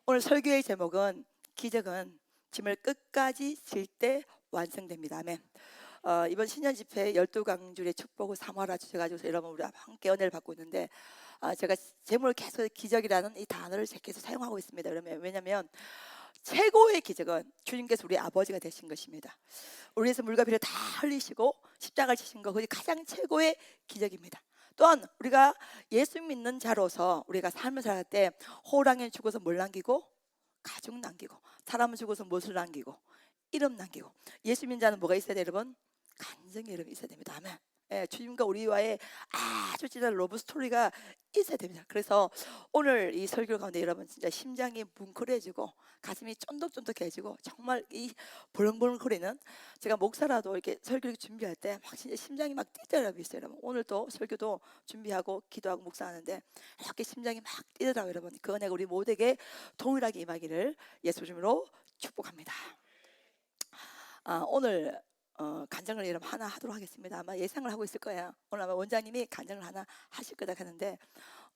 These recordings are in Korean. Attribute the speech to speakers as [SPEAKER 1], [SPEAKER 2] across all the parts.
[SPEAKER 1] 오늘 설교의 제목은 기적은 짐을 끝까지 질 때 완성됩니다. 아멘. 이번 신년 집회 12강줄의 축복을 삼아라 주셔가지고 여러분 우리 함께 은혜를 받고 있는데 제가 제목을 계속 기적이라는 이 단어를 계속 사용하고 있습니다. 왜냐하면 최고의 기적은 주님께서 우리 아버지가 되신 것입니다. 우리에서 물과 피를 다 흘리시고 십자가를 지신 거 그게 가장 최고의 기적입니다. 또한 우리가 예수 믿는 자로서 우리가 삶을 살아갈 때 호랑이는 죽어서 뭘 남기고 가죽 남기고 사람은 죽어서 무엇을 남기고 이름 남기고 예수 믿는 자는 뭐가 있어야 돼요 여러분? 간증의 이름이 있어야 됩니다. 아멘. 예, 주님과 우리와의 아주 진한 러브 스토리가 있어야 됩니다. 그래서 오늘 이 설교 가운데 여러분 진짜 심장이 뭉클해지고 가슴이 쫀득쫀득해지고 정말 이 벌렁벌렁거리는 제가 목사라도 이렇게 설교를 준비할 때 막 진짜 심장이 막 뛰더라고요. 여러분 오늘 또 설교도 준비하고 기도하고 묵상하는데 이렇게 심장이 막 뛰더라고요. 여러분 그 은혜가 우리 모두에게 동일하게 임하기를 예수 이름으로 축복합니다. 오늘 간증을 여러분 하나 하도록 하겠습니다. 아마 예상을 하고 있을 거예요. 오늘 아마 원장님이 간증을 하나 하실 거다 하는데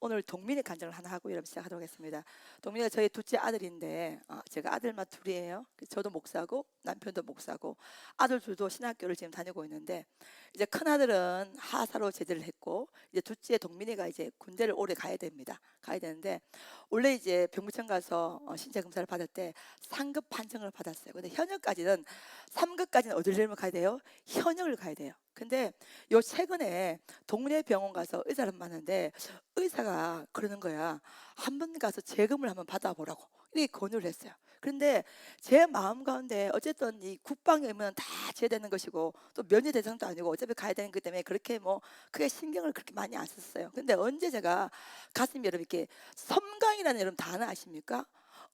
[SPEAKER 1] 오늘 동민의 간증을 하나 하고 여러분 시작하도록 하겠습니다. 동민이가 저희 둘째 아들인데 제가 아들만 둘이에요. 저도 목사고 남편도 목사고 아들 둘도 신학교를 지금 다니고 있는데 이제 큰 아들은 하사로 제대를 했고 이제 둘째 동민이가 이제 군대를 오래 가야 됩니다. 가야 되는데 원래 이제 병무청 가서 신체 검사를 받을 때 상급 판정을 받았어요. 근데 현역까지는 3급까지는 어디를 가야 돼요? 현역을 가야 돼요. 근데 요 최근에 동네 병원 가서 의사를 만났는데 의사가 그러는 거야. 한번 가서 재검을 한번 받아보라고 이렇게 권유를 했어요. 그런데 제 마음 가운데 어쨌든 이 국방의 의무는 다 제되는 것이고 또 면제 대상도 아니고 어차피 가야 되는 것 때문에 그렇게 뭐 크게 신경을 그렇게 많이 안 썼어요. 근데 언제 제가 가슴이 여러분 이렇게 섬광이라는 여러분 단어 아십니까?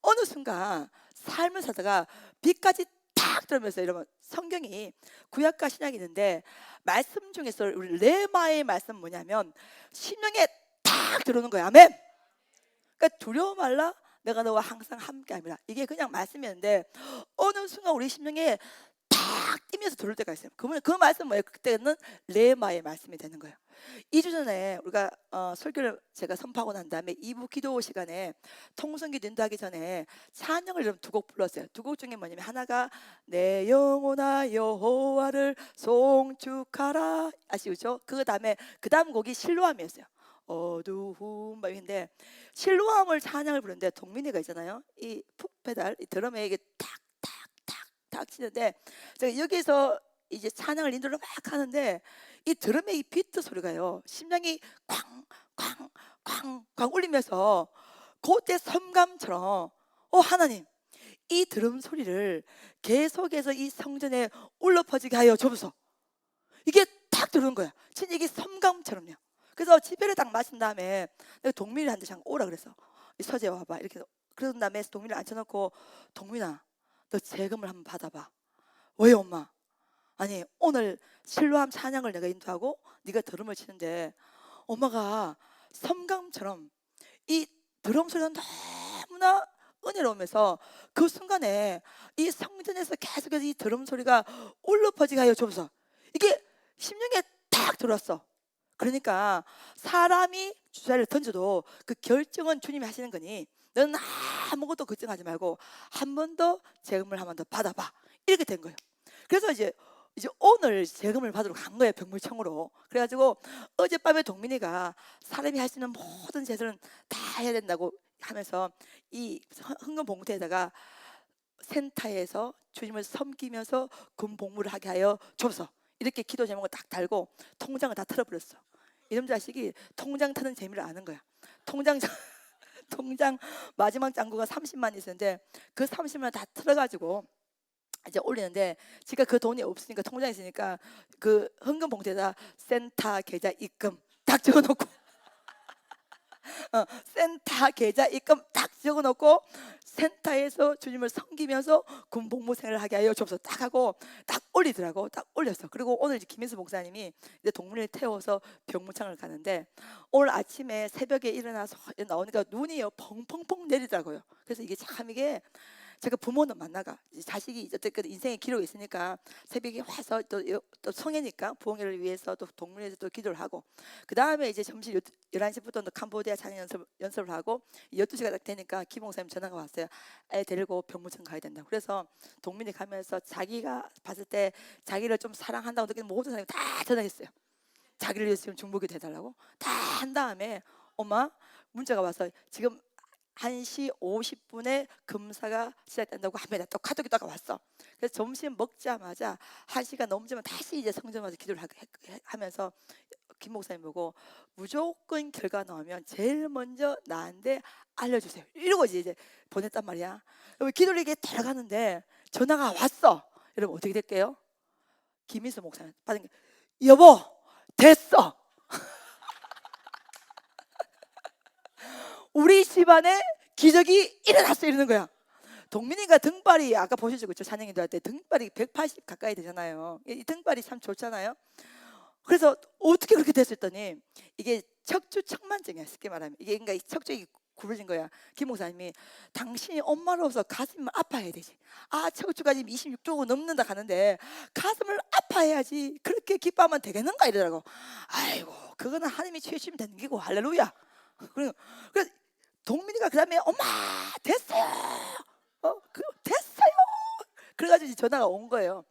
[SPEAKER 1] 어느 순간 삶을 살다가 빛까지 탁 들으면서 여러분 성경이 구약과 신약이 있는데 말씀 중에서 우리 레마의 말씀 뭐냐면 심령에 탁 들어오는 거야. 아멘. 그러니까 두려워 말라 내가 너와 항상 함께함이라. 이게 그냥 말씀이었는데 어느 순간 우리 심령에 탁 뛰면서 들어올 때가 있어요. 그 말씀 뭐예요? 그때는 레마의 말씀이 되는 거예요. 2주 전에 우리가 설교를 제가 선포하고 난 다음에 2부 기도 시간에 통성기도 인도하기 전에 찬양을 여러분 두 곡 불렀어요. 두 곡 중에 뭐냐면 하나가 내 영혼아 여호와를 송축하라 아시죠? 그 다음 곡이 실로암이었어요. 어두운 밤인데 실로암을 찬양을 부르는데 동민이가 있잖아요. 이 풋페달 이 드럼에 이게 탁탁탁탁 치는데 제가 여기서 이제 찬양을 인도를 막 하는데 이 드럼의 이 비트 소리가요 심장이 쾅쾅쾅쾅 울리면서 그때 섬감처럼 하나님 이 드럼 소리를 계속해서 이 성전에 울려 퍼지게 하여 주옵소서. 이게 딱 들어오는 거야. 진짜 이게 섬감처럼요. 그래서 집회를 딱 마친 다음에 내가 동민이한테 잠깐 오라 그랬어. 이 서재 와봐 이렇게. 그런 다음에 동민을 앉혀놓고 동민아 너 재금을 한번 받아봐. 왜 엄마? 아니 오늘 실로암 찬양을 내가 인도하고 네가 드럼을 치는데 엄마가 섬감처럼 이 드럼 소리가 너무나 은혜로우면서 그 순간에 이 성전에서 계속해서 이 드럼 소리가 울려 퍼지게 하여 주옵소서. 이게 심령에 딱 들어왔어. 그러니까 사람이 주사를 던져도 그 결정은 주님이 하시는 거니 너는 아무것도 걱정하지 말고 한 번 더 재금을 한 번 더 받아봐. 이렇게 된 거예요. 그래서 이제 오늘 재금을 받으러 간 거예요. 병물청으로. 그래가지고 어젯밤에 동민이가 사람이 할 수 있는 모든 제사는 다 해야 된다고 하면서 이 헌금 봉투에다가 센터에서 주님을 섬기면서 군복무를 하게 하여 주옵소서. 이렇게 기도 제목을 딱 달고 통장을 다 털어버렸어. 이놈 자식이 통장 터는 재미를 아는 거야. 통장 통장 마지막 잔고가 30만 있었는데 그 30만 다 털어가지고 이제 올리는데 지가 그 돈이 없으니까 통장에 있으니까 그 헌금 봉투에다 센터 계좌 입금 딱 적어놓고 센터 계좌 입금 딱 적어놓고 센터에서 주님을 섬기면서 군복무 생활을 하게 하여 주옵소서 딱 하고 딱 올리더라고. 딱 올렸어. 그리고 오늘 이제 김인수 목사님이 이제 동문을 태워서 병무청을 가는데 오늘 아침에 새벽에 일어나서 나오니까 눈이 펑펑펑 내리더라고요. 그래서 이게 참 이게 제가 부모는 만나가 자식이 어쨌든 인생의 기록이 있으니까 새벽에 와서 또 성애니까 부흥회를 위해서 또 동문회에서 또 기도를 하고 그 다음에 이제 점심 11시부터 또 캄보디아 찬양 연습을 하고 12시가 딱 되니까 김홍사님 전화가 왔어요. 애 데리고 병무청 가야 된다. 그래서 동민이 가면서 자기가 봤을 때 자기를 좀 사랑한다고 느끼는 모든 사람이 다 전화했어요. 자기를 위해서 지금 중보기 해달라고 다 한 다음에 엄마 문자가 와서 지금 1시 50분에 검사가 시작된다고 하면 또 카톡이 딱 왔어. 그래서 점심 먹자마자 1시간 넘으면 다시 이제 성전 와서 기도를 하면서 김 목사님 보고 무조건 결과 나오면 제일 먼저 나한테 알려주세요. 이러고 이제 보냈단 말이야. 기도를 이렇게 들어가는데 전화가 왔어. 여러분 어떻게 될게요? 김인수 목사님 받은 게 여보 됐어. 우리 집안에 기적이 일어났어 이러는 거야. 동민이가 등발이 아까 보셨죠? 그렇죠? 찬양이도 할 때 등발이 180 가까이 되잖아요. 이 등발이 참 좋잖아요. 그래서 어떻게 그렇게 됐었더니 이게 척추 측만증이야. 쉽게 말하면 이게 그러니까 척추가 굽어진 거야. 김 목사님이 당신이 엄마로서 가슴을 아파해야 되지. 아 척추가 지금 26도 넘는다 가는데 가슴을 아파해야지 그렇게 기뻐하면 되겠는가 이러더라고. 아이고 그거는 하나님이 취해주시면 되는 거고 할렐루야. 그래서 동민이가 그 다음에 엄마 됐어요. 됐어요. 그래가지고 전화가 온 거예요.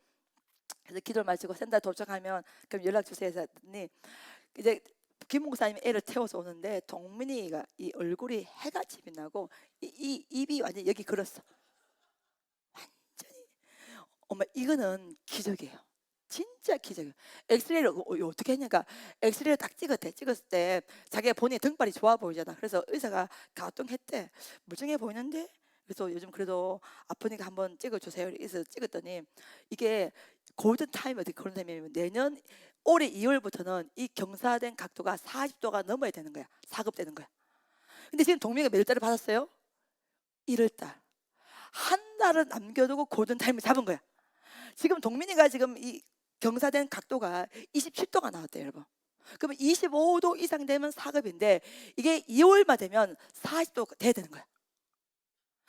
[SPEAKER 1] 그래서 기도를 마치고 센터 도착하면 그럼 연락 주세요 했더니 이제 김 목사님이 애를 태워서 오는데 동민이가 이 얼굴이 해같이 빛나고 이 입이 완전 여기 걸었어. 완전히 엄마 이거는 기적이에요. 진짜 기적이에요. 엑스레이를 어떻게 했냐니까 엑스레이를 딱 찍었을 때 자기가 본인의 등발이 좋아 보이잖아. 그래서 의사가 가동했대. 멀쩡해 보이는데 그래서 요즘 그래도 아프니까 한번 찍어주세요. 그래서 찍었더니 이게 골든 타임 어떻게 골든 타임이면 내년 올해 2월부터는 이 경사된 각도가 40도가 넘어야 되는 거야. 4급 되는 거야. 근데 지금 동민이가 몇 달을 받았어요? 1월달. 한 달을 남겨두고 골든 타임을 잡은 거야. 지금 동민이가 지금 이 경사된 각도가 27도가 나왔대요, 여러분. 그러면 25도 이상 되면 4급인데 이게 2월만 되면 40도 돼야 되는 거야.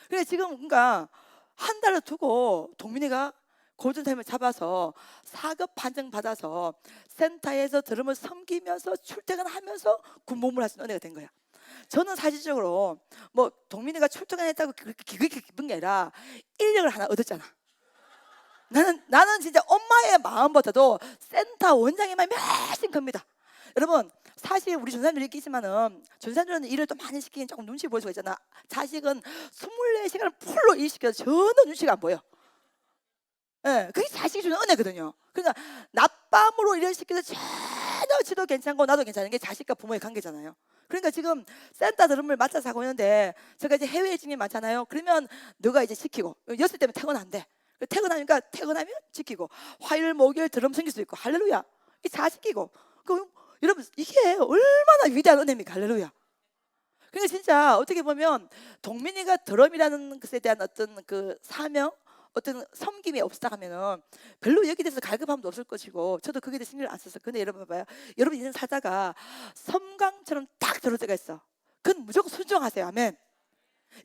[SPEAKER 1] 그래 지금 그러니까 한 달을 두고 동민이가 골든타임을 잡아서 4급 판정 받아서 센터에서 드럼을 섬기면서 출퇴근하면서 군복무를 할 수 있는 은혜가 된 거야. 저는 사실적으로 뭐 동민이가 출퇴근했다고 그렇게 기쁜 게 아니라 인력을 하나 얻었잖아. 나는 진짜 엄마의 마음보다도 센터 원장의 마음이 훨씬 큽니다. 여러분 사실 우리 전사님들 있겠지만은 전사님들은 일을 또 많이 시키긴 조금 눈치 보일 수가 있잖아. 자식은 24시간을 풀로 일시켜서 전혀 눈치가 안 보여. 예, 그게 자식이 주는 은혜거든요. 그러니까 낮밤으로 일을 시켜서 전혀 지도 괜찮고 나도 괜찮은 게 자식과 부모의 관계잖아요. 그러니까 지금 센터 드럼을 맞춰서 하고 있는데 제가 이제 해외 일정이 많잖아요. 그러면 너가 이제 시키고 6시 때문에 퇴근 안 돼. 퇴근하니까 퇴근하면 지키고 화요일 목요일 드럼 생길 수 있고 할렐루야. 이 자식이고 여러분 이게 얼마나 위대한 은혜입니까? 할렐루야. 그러니까 진짜 어떻게 보면 동민이가 드럼이라는 것에 대한 어떤 그 사명 어떤 섬김이 없다 하면은 별로 여기 대해서 갈급함도 없을 것이고 저도 거기에 대해 신경을 안 썼어요. 근데 여러분 봐봐요. 여러분 인생 살다가 섬광처럼 딱 들어올 때가 있어. 그건 무조건 순종하세요. 아멘.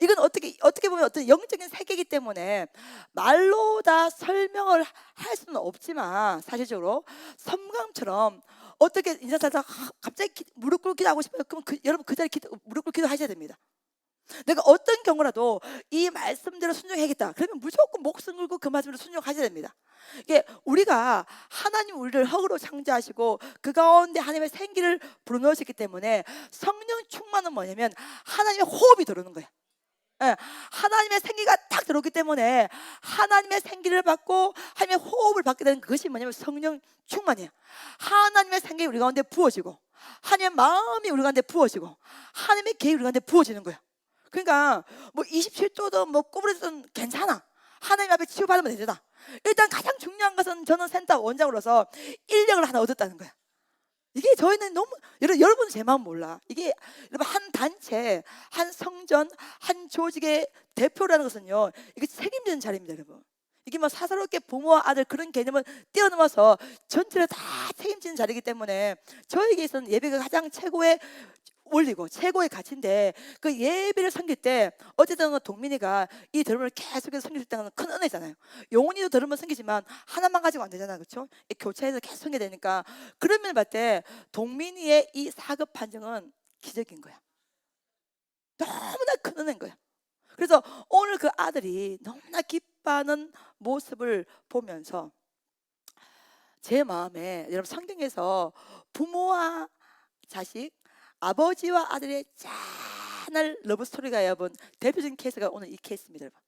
[SPEAKER 1] 이건 어떻게 보면 어떤 영적인 세계이기 때문에 말로 다 설명을 할 수는 없지만 사실적으로 섬광처럼 어떻게 인생 살다가 갑자기 무릎 꿇기도 하고 싶어요. 그럼 여러분 그 자리에 무릎 꿇기도 하셔야 됩니다. 내가 어떤 경우라도 이 말씀대로 순종해야겠다. 그러면 무조건 목숨 걸고 그 말씀대로 순종하셔야 됩니다. 이게 우리가 하나님 우리를 흙으로 창조하시고 그 가운데 하나님의 생기를 불어넣으셨기 때문에 성령 충만은 뭐냐면 하나님의 호흡이 들어오는 거야. 예, 하나님의 생기가 딱 들어오기 때문에 하나님의 생기를 받고 하나님의 호흡을 받게 되는 그것이 뭐냐면 성령 충만이에요. 하나님의 생기 우리 가운데 부어지고 하나님의 마음이 우리 가운데 부어지고 하나님의 계획이 우리 가운데 부어지는 거예요. 그러니까 뭐 27도든 뭐 구부러져도 괜찮아. 하나님 앞에 치유받으면 되잖아. 일단 가장 중요한 것은 저는 센터 원장으로서 인력을 하나 얻었다는 거야. 이게 저희는 너무 여러분은 제 마음 몰라. 이게 여러분 한 단체, 한 성전, 한 조직의 대표라는 것은요. 이게 책임지는 자리입니다, 여러분. 이게 뭐 사사롭게 부모와 아들 그런 개념을 뛰어넘어서 전체를 다 책임지는 자리이기 때문에 저에게 있어서는 예배가 가장 최고의 원리고 최고의 가치인데 그 예배를 섬길 때 어쨌든 동민이가 이 드럼을 계속해서 섬길 때는 큰 은혜잖아요. 용훈이도 드럼을 섬기지만 하나만 가지고 안 되잖아요, 그렇죠? 교체해서 계속 섬겨야 되니까 그런 면을 봤을 때 동민이의 이 사급 판정은 기적인 거야. 너무나 큰 은혜인 거야. 그래서 오늘 그 아들이 너무나 기뻐하는 모습을 보면서 제 마음에 여러분 성경에서 부모와 자식, 아버지와 아들의 짠할 러브스토리가 여러분 대표적인 케이스가 오늘 이 케이스입니다. 여러분.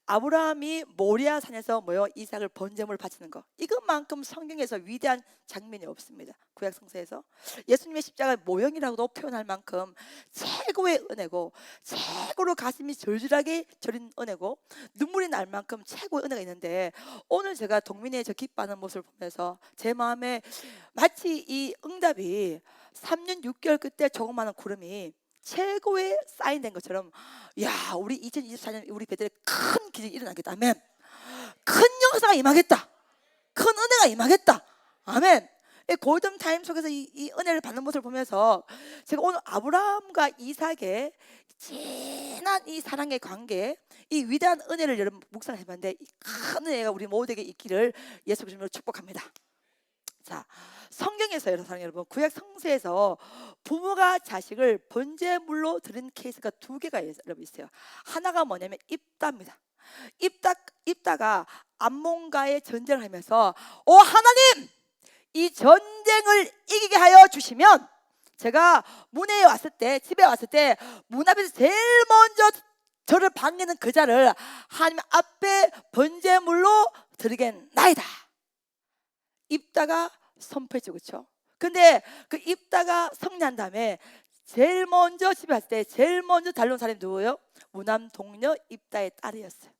[SPEAKER 1] 아브라함이 모리아 산에서 뭐요? 이삭을 번제물 바치는 거. 이것만큼 성경에서 위대한 장면이 없습니다. 구약 성서에서 예수님의 십자가 모형이라고도 표현할 만큼 최고의 은혜고 최고로 가슴이 절절하게 저린 은혜고 눈물이 날 만큼 최고의 은혜가 있는데 오늘 제가 동민이의 저 기뻐하는 모습을 보면서 제 마음에 마치 이 응답이 3년 6개월 그때 조그마한 구름이 최고의 사인된 것처럼 야 우리 2024년 우리 배들의 큰 기적이 일어나겠다. 아멘. 큰 역사가 임하겠다. 큰 은혜가 임하겠다. 아멘. 이 골든타임 속에서 이 은혜를 받는 모습을 보면서 제가 오늘 아브라함과 이삭의 진한 이 사랑의 관계, 이 위대한 은혜를 여러분 묵상을 해봤는데 이 큰 은혜가 우리 모두에게 있기를 예수 그리스도로 축복합니다. 자, 성경에서 여러분 구약 성서에서 부모가 자식을 번제물로 드린 케이스가 두 개가 여러분 있어요. 하나가 뭐냐면 입다입니다. 입다가 암몬과의 전쟁을 하면서 오 하나님 이 전쟁을 이기게 하여 주시면 제가 문에 왔을 때 집에 왔을 때 문 앞에서 제일 먼저 저를 반기는 그 자를 하나님 앞에 번제물로 드리겠나이다. 입다가 선포했죠, 그렇죠? 근데 그 입다가 성리한 다음에 제일 먼저 집에 왔을 때 제일 먼저 달려온 사람이 누구예요? 무남 동료 입다의 딸이었어요.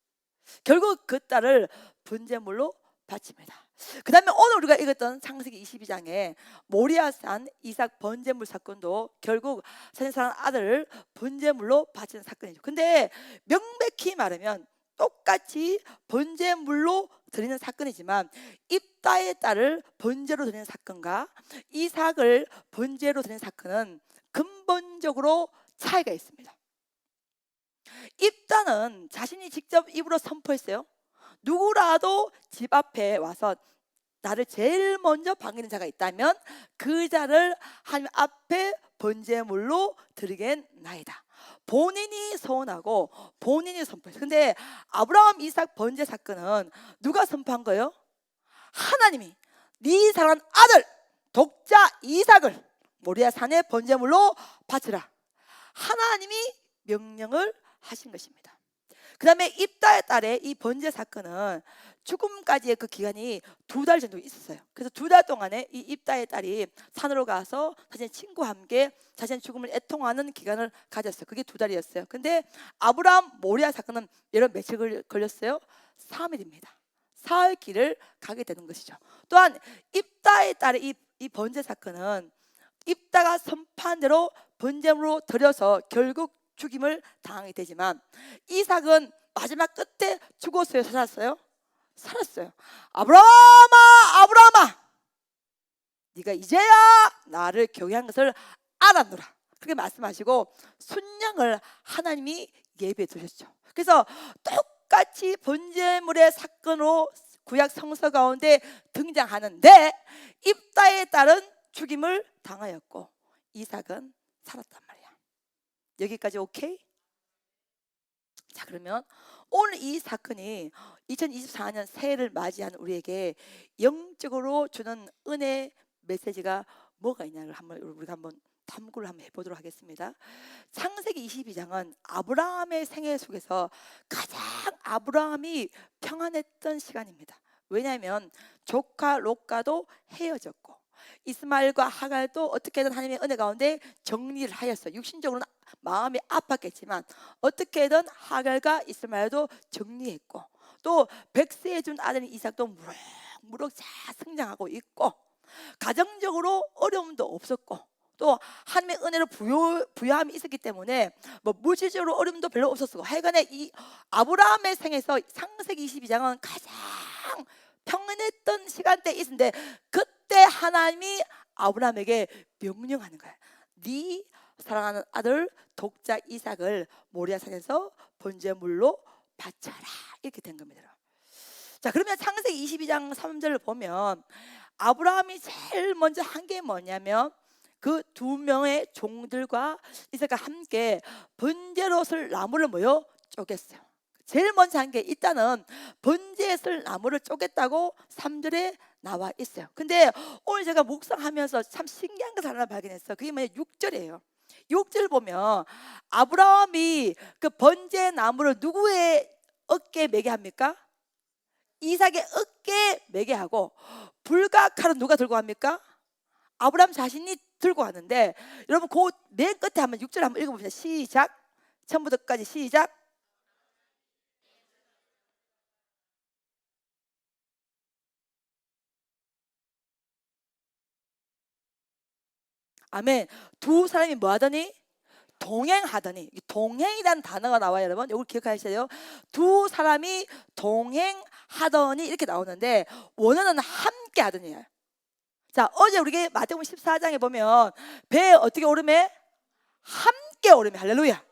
[SPEAKER 1] 결국 그 딸을 번제물로 바칩니다. 그 다음에 오늘 우리가 읽었던 창세기 22장에 모리아산 이삭 번제물 사건도 결국 사진사랑 아들을 번제물로 바치는 사건이죠. 근데 명백히 말하면 똑같이 번제물로 드리는 사건이지만 입다의 딸을 번제로 드리는 사건과 이삭을 번제로 드리는 사건은 근본적으로 차이가 있습니다. 입다는 자신이 직접 입으로 선포했어요. 누구라도 집 앞에 와서 나를 제일 먼저 반기는 자가 있다면 그 자를 하나님 앞에 번제물로 드리겠나이다. 본인이 서원하고 본인이 선포했어요. 근데 아브라함 이삭 번제 사건은 누가 선포한 거예요? 하나님이 네 사랑하는 아들 독자 이삭을 모리아 산에 번제물로 바치라. 하나님이 명령을 하신 것입니다. 그 다음에 입다의 딸의 이 번제 사건은 죽음까지의 그 기간이 2달 정도 있었어요. 그래서 2달 동안에 이 입다의 딸이 산으로 가서 자신의 친구와 함께 자신의 죽음을 애통하는 기간을 가졌어요. 그게 2달이었어요. 근데 아브라함 모리아 사건은 여러분 며칠 걸렸어요? 3일입니다. 사흘 길을 가게 되는 것이죠. 또한 입다의 딸의 이 번제 사건은 입다가 선포한 대로 번제물로 드려서 결국 죽임을 당하게 되지만 이삭은 마지막 끝에 죽었어요? 살았어요? 살았어요. 아브라함아 네가 이제야 나를 경외한 것을 알았노라 그렇게 말씀하시고 순양을 하나님이 예배해 두셨죠. 그래서 똑같이 번제물의 사건으로 구약 성서 가운데 등장하는데 입다의 딸은 죽임을 당하였고 이삭은 살았단 말이야. 여기까지 오케이? 자, 그러면 오늘 이 사건이 2024년 새해를 맞이한 우리에게 영적으로 주는 은혜 메시지가 뭐가 있냐를 우리가 한번 탐구를 한번 해보도록 하겠습니다. 창세기 22장은 아브라함의 생애 속에서 가장 아브라함이 평안했던 시간입니다. 왜냐하면 조카 롯과도 헤어졌고 이스마엘과 하갈도 어떻게든 하나님의 은혜 가운데 정리를 하였어요. 육신적으로는 마음이 아팠겠지만 어떻게든 하갈과 이스마엘도 정리했고 또 백세에 준 아들인 이삭도 무럭무럭 잘 성장하고 있고 가정적으로 어려움도 없었고 또 하나님의 은혜로 부여함이 있었기 때문에 뭐 물질적으로 어려움도 별로 없었고 하여간에 이 아브라함의 생에서 창세기 22장은 가장 평안했던 시간대에 있었는데 그때 하나님이 아브라함에게 명령하는 거야. 네 사랑하는 아들 독자 이삭을 모리아산에서 번제물로 바쳐라. 이렇게 된 겁니다. 자, 그러면 창세기 22장 3절을 보면 아브라함이 제일 먼저 한 게 뭐냐면 그 두 명의 종들과 이삭과 함께 번제로 쓸 나무를 뭐요? 쪼갰어요. 제일 먼저 한 게 일단은 번제에 쓸 나무를 쪼갰다고 3절에 나와 있어요. 근데 오늘 제가 묵상하면서 참 신기한 것을 하나 발견했어요. 그게 뭐냐? 6절이에요. 6절 보면 아브라함이 그 번제 나무를 누구의 어깨에 매게 합니까? 이삭의 어깨에 매게 하고, 불과 칼은 누가 들고 합니까? 아브라함 자신이 들고 가는데, 여러분 그 맨 끝에 한번 6절 한번 읽어봅시다. 시작. 처음부터 끝까지 시작. 아멘. 두 사람이 뭐 하더니? 동행하더니. 동행이라는 단어가 나와요, 여러분. 이걸 기억하셔야 돼요. 두 사람이 동행하더니 이렇게 나오는데 원어는 함께 하더니예요. 자, 어제 우리 마태복음 14장에 보면 배에 어떻게 오르매? 함께 오르매. 할렐루야.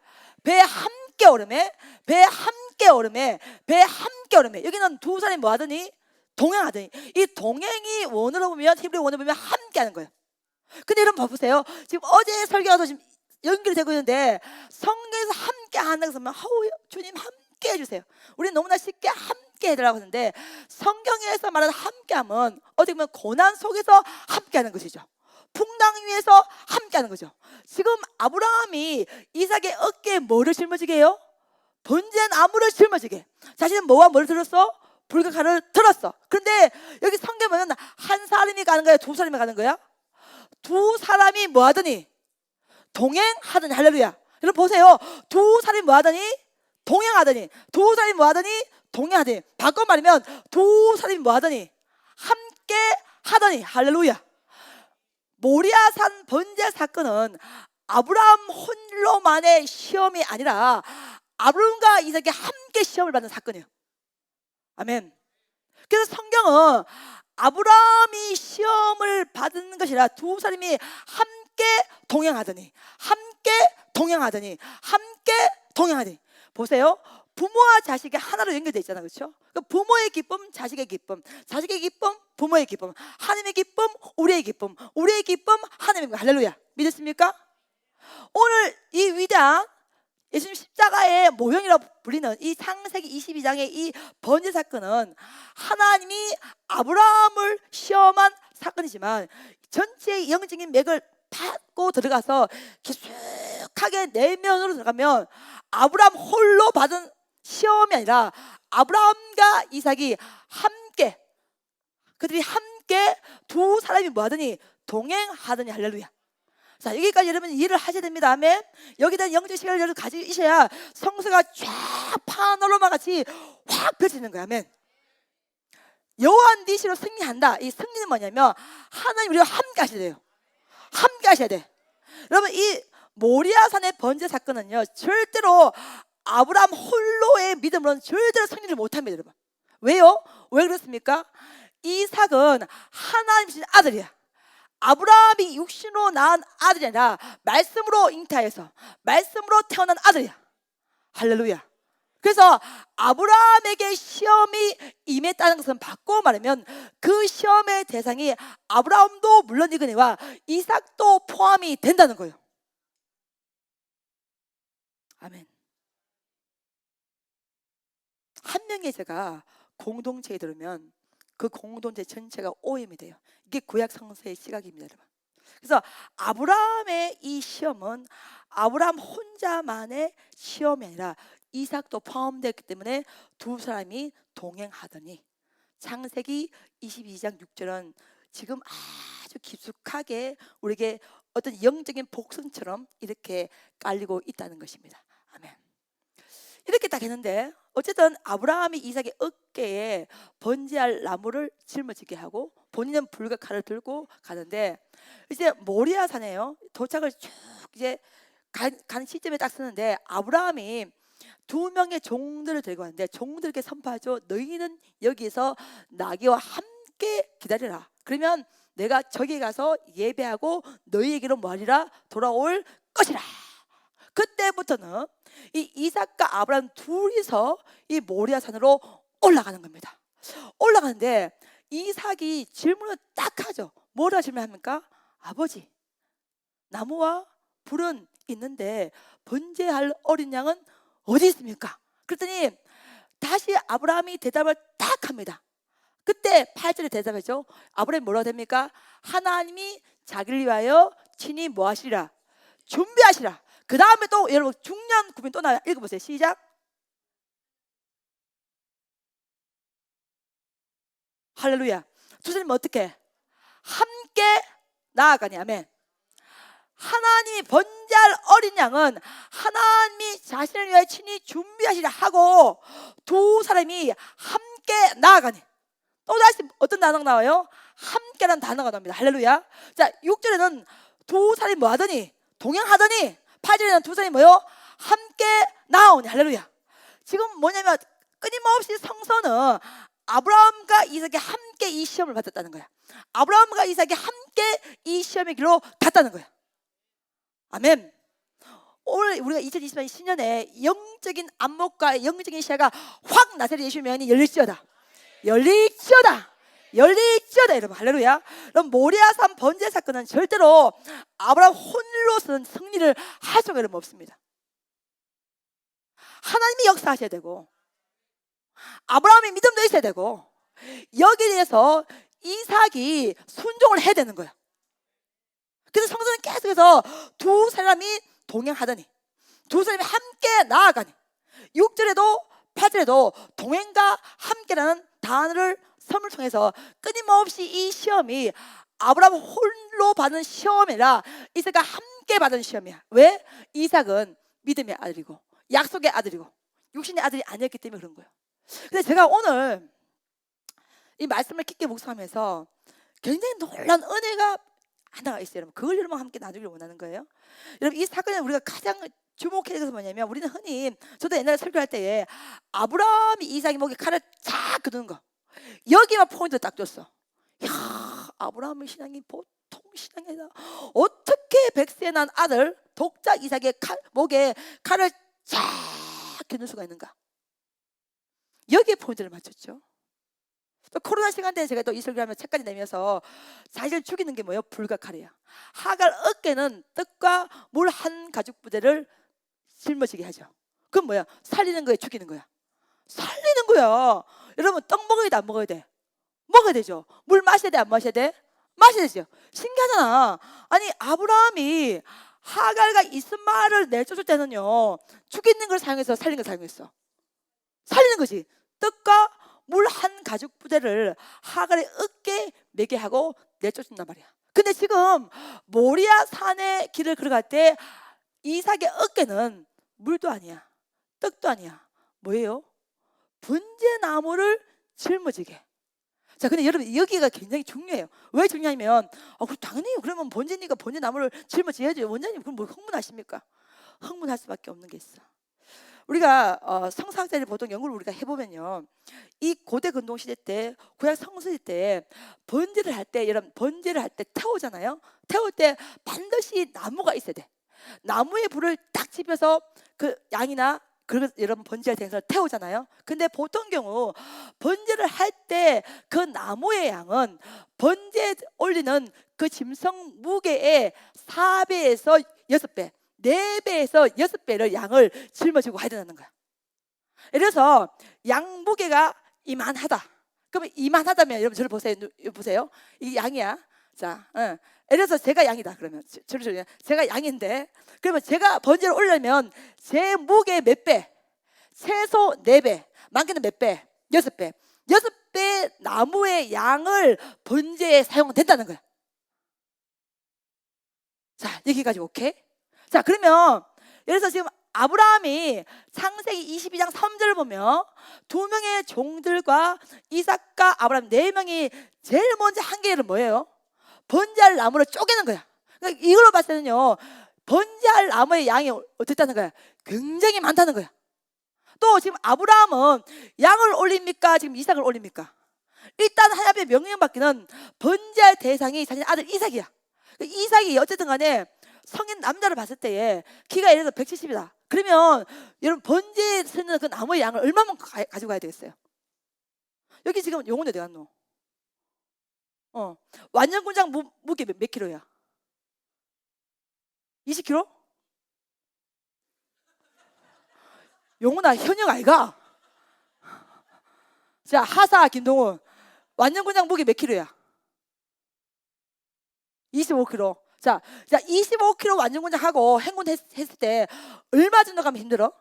[SPEAKER 1] 배에 함께 오르매. 배에 함께 오르매. 배에 함께 오르매. 여기는 두 사람이 뭐 하더니? 동행하더니. 이 동행이 원어로 보면, 히브리 원어로 보면 함께 하는 거예요. 근데 여러분 봐보세요. 지금 어제 설교가 지금 연결이 되고 있는데 성경에서 함께 한다고 하면 주님 함께 해주세요. 우리는 너무나 쉽게 함께 해달라고 하는데 성경에서 말하는 함께함은 어떻게 보면 고난 속에서 함께하는 것이죠. 풍랑 위에서 함께하는 거죠. 지금 아브라함이 이삭의 어깨에 뭐를 짊어지게 해요? 번제한 나무를 짊어지게. 자신은 뭐와 뭘 들었어? 불과 칼을 들었어. 그런데 여기 성경에 보면 한 사람이 가는 거야? 두 사람이 가는 거야? 두 사람이 뭐 하더니? 동행하더니. 할렐루야. 여러분 보세요. 두 사람이 뭐 하더니? 동행하더니. 두 사람이 뭐 하더니? 동행하더니. 바꿔 말하면 두 사람이 뭐 하더니? 함께 하더니. 할렐루야. 모리아산 번제 사건은 아브라함 홀로만의 시험이 아니라 아브라함과 이삭이 함께 시험을 받는 사건이에요. 아멘. 그래서 성경은 아브라함이 시험을 받은 것이라 두 사람이 함께 동행하더니, 함께 동행하더니, 함께 동행하더니. 보세요. 부모와 자식이 하나로 연결되어 있잖아요. 그렇죠? 부모의 기쁨, 자식의 기쁨, 자식의 기쁨, 부모의 기쁨, 하나님의 기쁨, 우리의 기쁨, 우리의 기쁨, 하나님의 기쁨. 할렐루야. 믿으십니까? 오늘 이 위대한 예수님 십자가의 모형이라고 불리는 이 창세기 22장의 이 번제 사건은 하나님이 아브라함을 시험한 사건이지만 전체의 영적인 맥을 닫고 들어가서 깊숙하게 내면으로 들어가면 아브라함 홀로 받은 시험이 아니라 아브라함과 이삭이 함께, 그들이 함께 두 사람이 뭐하더니? 동행하더니. 할렐루야. 자, 여기까지 여러분 이해를 하셔야 됩니다. 아멘. 여기에 대한 영적 시간을 여러분 가지셔야 성서가 쫙 파노라마 같이 확 펼쳐지는 거야. 아멘. 여호와 네 시로 승리한다. 이 승리는 뭐냐면 하나님 우리와 함께 하셔야 돼요. 함께 하셔야 돼. 여러분 이 모리아산의 번제 사건은요 절대로 아브라함 홀로의 믿음으로는 절대로 승리를 못합니다. 여러분 왜요? 왜 그렇습니까? 이삭은 하나님 주신 아들이야. 아브라함이 육신으로 낳은 아들이 아니라 말씀으로 잉태해서 말씀으로 태어난 아들이야. 할렐루야. 그래서 아브라함에게 시험이 임했다는 것은 바꿔 말하면 그 시험의 대상이 아브라함도 물론이거니와 이삭도 포함이 된다는 거예요. 아멘. 한 명의 죄가 공동체에 들으면 그 공동체 전체가 오염이 돼요. 이게 구약 성서의 시각입니다, 여러분. 그래서 아브라함의 이 시험은 아브라함 혼자만의 시험이 아니라 이삭도 포함되었기 때문에 두 사람이 동행하더니. 창세기 22장 6절은 지금 아주 깊숙하게 우리에게 어떤 영적인 복선처럼 이렇게 깔리고 있다는 것입니다. 아멘. 이렇게 딱 했는데 어쨌든 아브라함이 이삭의 어깨에 번제할 나무를 짊어지게 하고 본인은 불과 칼을 들고 가는데 이제 모리아산에요 도착을 쭉 이제 간 시점에 딱 쓰는데 아브라함이 두 명의 종들을 데리고 왔는데 종들에게 선포하죠. 너희는 여기서 나귀와 함께 기다려라. 그러면 내가 저기 가서 예배하고 너희에게로 뭐하리라? 돌아올 것이라. 그때부터는 이 이삭과 아브라함 둘이서 이 모리아 산으로 올라가는 겁니다. 올라가는데 이삭이 질문을 딱 하죠. 뭐라 질문합니까? 아버지, 나무와 불은 있는데 번제할 어린 양은 어디 있습니까? 그랬더니 다시 아브라함이 대답을 딱 합니다. 그때 8절에 대답했죠. 아브라함이 뭐라고 됩니까? 하나님이 자기를 위하여 친히 뭐 하시리라? 준비하시라. 그 다음에 또 여러분 중요한 구절 또 나와요. 읽어보세요. 시작. 할렐루야. 두 사람이 어떻게? 함께 나아가니. 아멘. 하나님이 번제할 어린 양은 하나님이 자신을 위하여 친히 준비하시라 하고 두 사람이 함께 나아가니. 또다시 어떤 단어가 나와요? 함께라는 단어가 나옵니다. 할렐루야. 자, 6절에는 두 사람이 뭐 하더니? 동행하더니. 8절에는 두 사람이 뭐요? 함께 나오니. 할렐루야. 지금 뭐냐면 끊임없이 성서는 아브라함과 이삭이 함께 이 시험을 받았다는 거야. 아브라함과 이삭이 함께 이 시험의 길로 갔다는 거야. 아멘. 오늘 우리가 2024년 신년에 영적인 안목과 영적인 시야가 확 나세리 예수의 명이 열릴지어다. 열릴지어다. 열릴지어다. 여러분 할렐루야. 그럼 모리아산 번제 사건은 절대로 아브라함 홀로서는 승리를 할 수가 여러분 없습니다. 하나님이 역사하셔야 되고 아브라함의 믿음도 있어야 되고 여기에 대해서 이삭이 순종을 해야 되는 거야. 그래서 성서는 계속해서 두 사람이 동행하더니 두 사람이 함께 나아가니 6절에도 8절에도 동행과 함께라는 단어를 섬을 통해서 끊임없이 이 시험이 아브라함 홀로 받은 시험이라 이삭과 함께 받은 시험이야. 왜? 이삭은 믿음의 아들이고 약속의 아들이고 육신의 아들이 아니었기 때문에 그런 거예요. 근데 제가 오늘 이 말씀을 깊게 묵상하면서 굉장히 놀라운 은혜가 하나가 있어요. 여러분 그걸 여러분 함께 나누기를 원하는 거예요. 여러분 이 사건에 우리가 가장 주목해야 되는 것은 뭐냐면 우리는 흔히 저도 옛날에 설교할 때에 아브라함이 이삭이 목에 칼을 쫙 그는 거 여기만 포인트 딱 줬어. 야, 아브라함의 신앙이 보통 신앙이 아니다. 어떻게 100세 난 아들 독자 이삭의 목에 칼을 쫙 겨눌 수가 있는가? 여기에 포인트를 맞췄죠. 또 코로나 시간 때는 제가 또 이 설교하면 책까지 내면서 사실 죽이는 게 뭐예요? 불과 칼이야. 하갈 어깨는 떡과 물 한 가죽 부대를 짊어지게 하죠. 그럼 뭐야? 살리는 거야? 죽이는 거야? 살리는 거야. 여러분 떡 먹어야 돼? 안 먹어야 돼? 먹어야 되죠. 물 마셔야 돼? 안 마셔야 돼? 마셔야 되죠. 신기하잖아. 아니 아브라함이 하갈과 이스마엘을 내쫓을 때는요 죽이는 걸 사용해서 살리는 걸 사용했어. 살리는 거지. 떡과 물 한 가죽 부대를 하갈의 어깨에 매게 하고 내쫓는단 말이야. 근데 지금 모리아 산의 길을 걸어갈 때 이삭의 어깨는 물도 아니야 떡도 아니야. 뭐예요? 번제나무를 짊어지게. 자, 근데 여러분 여기가 굉장히 중요해요. 왜 중요하냐면 그럼 당연히 그러면 번제니까 번제나무를 짊어져야지. 원장님 그럼 뭐 흥분하십니까? 흥분할 수밖에 없는 게 있어. 우리가 성사학자들 보통 연구를 우리가 해보면요, 이 고대 근동 시대 때 구약 성서 때 번제를 할 때 여러분 번제를 할 때 태우잖아요. 태울 때 반드시 나무가 있어야 돼. 나무에 불을 딱 지펴서 그 양이나 그 여러분 번제할 생선을 태우잖아요. 근데 보통 경우 번제를 할 때 그 나무의 양은 번제 올리는 그 짐승 무게의 4배에서 6배 4배에서 6배를 양을 짊어지고 가야 된다는 거야. 예를 들어서 양 무게가 이만하다. 그러면 이만하다면 여러분 저를 보세요. 보세요. 이 양이야. 자, 예를 들어서 제가 양이다. 그러면 제가 양인데 그러면 제가 번제를 올리려면 제 무게 몇 배? 최소 4배. 많게는 몇 배? 6배. 6배 나무의 양을 번제에 사용된다는 거야. 자, 여기까지 오케이? 자, 그러면 예를 들어서 지금 아브라함이 창세기 22장 3절을 보면 2명의 종들과 이삭과 아브라함 4명이 제일 먼저 한 개는 뭐예요? 번제할 나무를 쪼개는 거야. 그러니까 이걸로 봤을 때는요 번제할 나무의 양이 어떻다는 거야? 굉장히 많다는 거야. 또 지금 아브라함은 양을 올립니까? 지금 이삭을 올립니까? 일단 하나님의 명령 받기는 번제할 대상이 자신 아들 이삭이야. 이삭이 어쨌든 간에 성인 남자를 봤을 때에 키가 예를 들어 170이다. 그러면 여러분 번제에 쓰는 그 나무의 양을 얼마만 가지고 가야 되겠어요? 여기 지금 용은 어디 갔노? 완전군장 무게 몇 킬로야? 20킬로? 용훈아 현역 아이가? 자, 하사 김동훈 완전군장 무게 몇 킬로야? 25kg. 자 25kg 완전군장 하고 행군 했을 때 얼마 정도 가면 힘들어?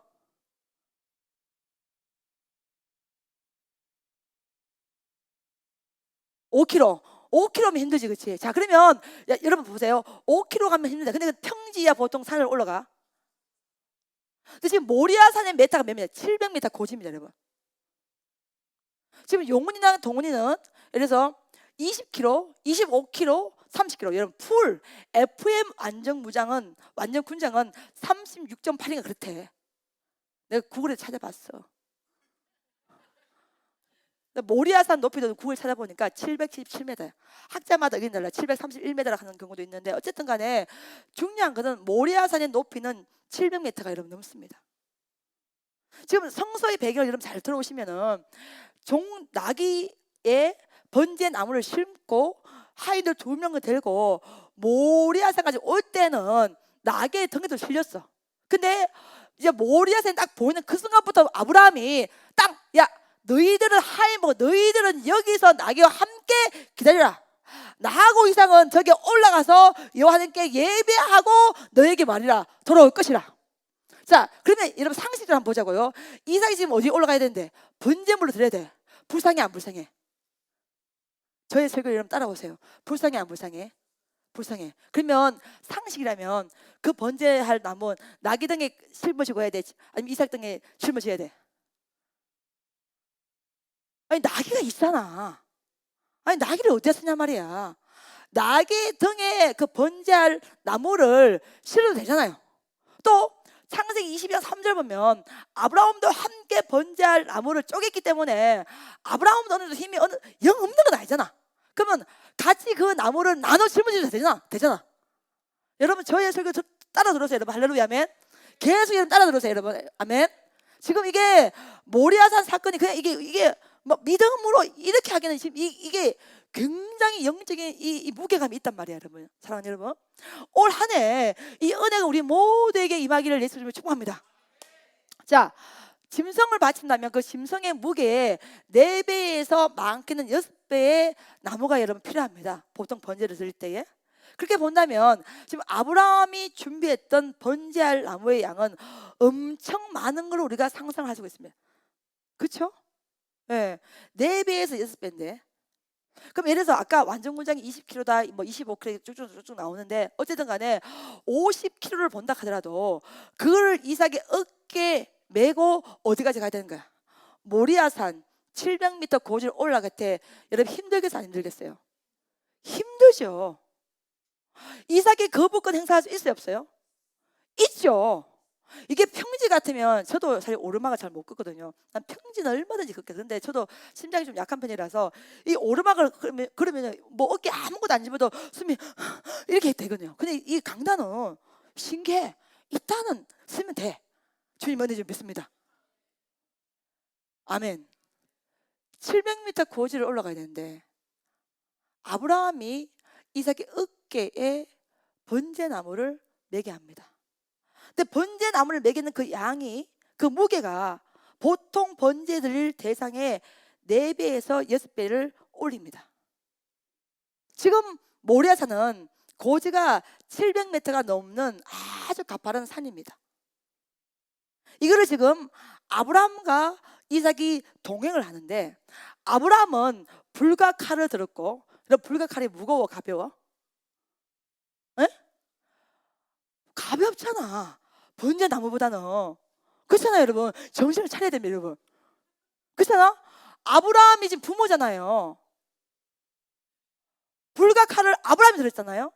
[SPEAKER 1] 5kg. 5kg면 힘들지, 그렇지? 자, 그러면 여러분 보세요. 5kg 가면 힘들다. 근데 그 평지야 보통 산을 올라가. 근데 지금 모리아산의 메타가 몇 미터? 700m 고지입니다, 여러분. 지금 용훈이나 동훈이는 예를 들어서 20kg, 25kg, 30kg. 여러분 풀 FM 완전 군장은 36.8인가 그렇대. 내가 구글에 찾아봤어. 모리아산 높이도 구글 찾아보니까 777m. 학자마다 의견 달라. 731m 하는 경우도 있는데 어쨌든 간에 중요한 것은 모리아산의 높이는 700m가 여러분 넘습니다. 지금 성서의 배경을 여러분 잘 들어오시면은 나귀에 번제 나무를 심고 하인들 2명을 데리고 모리아산까지 올 때는 나귀의 등에도 실렸어. 근데 이제 모리아산이 딱 보이는 그 순간부터 아브라함이 딱 야 너희들은 하인 보고 너희들은 여기서 나귀와 함께 기다려라. 나하고 이삭은 저기 올라가서 여호와께 예배하고 너에게 말이라 돌아올 것이라. 자, 그러면 여러분 상식적으로 한번 보자고요. 이삭이 지금 어디 올라가야 되는데 번제물로 드려야 돼. 불쌍해 안 불쌍해? 저의 설교를 여러분 따라오세요. 불쌍해 안 불쌍해? 불쌍해. 그러면 상식이라면 그 번제할 나무는 나귀 등에 짊어지고 해야 돼? 아니면 이삭 등에 짊어져야 돼? 아니 나귀가 있잖아. 아니 나귀를 어디다 쓰냐 말이야. 나귀 등에 그 번제할 나무를 실어도 되잖아요. 또 창세기 22장 3절 보면 아브라함도 함께 번제할 나무를 쪼갰기 때문에 아브라함도 어느 정도 힘이 영 없는 건 아니잖아. 그러면 같이 그 나무를 나눠 짊어져도 되잖아. 여러분 저의 설교 따라 들으세요. 여러분 할렐루야 아멘. 계속 여러분 따라 들으세요. 여러분 아멘. 지금 이게 모리아산 사건이 그냥 이게 뭐 믿음으로 이렇게 하기는 지금 이게 굉장히 영적인 이 무게감이 있단 말이에요, 여러분. 사랑하는 여러분, 올 한 해 이 은혜가 우리 모두에게 임하기를 예수 이름으로 축복합니다. 자, 짐승을 바친다면 그 짐승의 무게에 4배에서 많게는 6배의 나무가 여러분 필요합니다. 보통 번제를 드릴 때에. 그렇게 본다면 지금 아브라함이 준비했던 번제할 나무의 양은 엄청 많은 걸 우리가 상상할 수가 있습니다. 그렇죠? 네. 4배에서 6배인데. 그럼 예를 들어서 아까 완전군장이 20kg다, 뭐 25kg 쭉쭉 나오는데 어쨌든 간에 50kg를 본다 하더라도 그걸 이삭의 어깨에 메고 어디까지 가야 되는 거야? 모리아산 700m 고지를 올라갈 때 여러분 힘들겠어요? 안 힘들겠어요? 힘들죠. 이삭이 거부권 행사할 수 있어요? 없어요? 있죠. 이게 평지 같으면 저도 사실 오르막을 잘 못 걷거든요. 난 평지는 얼마든지 걷게. 근데 저도 심장이 좀 약한 편이라서 이 오르막을 그러면 뭐 어깨 아무것도 안 집어도 숨이 이렇게 되거든요. 근데 이 강단은 신기해. 일단은 쓰면 돼. 주님 은혜 좀 믿습니다. 아멘. 700m 고지를 올라가야 되는데 아브라함이 이삭의 어깨에 번제나무를 매게 합니다. 근데 번제나무를 매기는 그 양이, 그 무게가 보통 번제 드릴 대상의 4배에서 6배를 올립니다. 지금 모리아산은 고지가 700m가 넘는 아주 가파른 산입니다. 이거를 지금 아브라함과 이삭이 동행을 하는데 아브라함은 불과 칼을 들었고, 불과 칼이 무거워 가벼워? 에? 가볍잖아. 번제나무보다는. 그렇잖아요 여러분. 정신을 차려야 됩니다 여러분. 그렇잖아. 아브라함이 지금 부모잖아요. 불과 칼을 아브라함이 들었잖아요.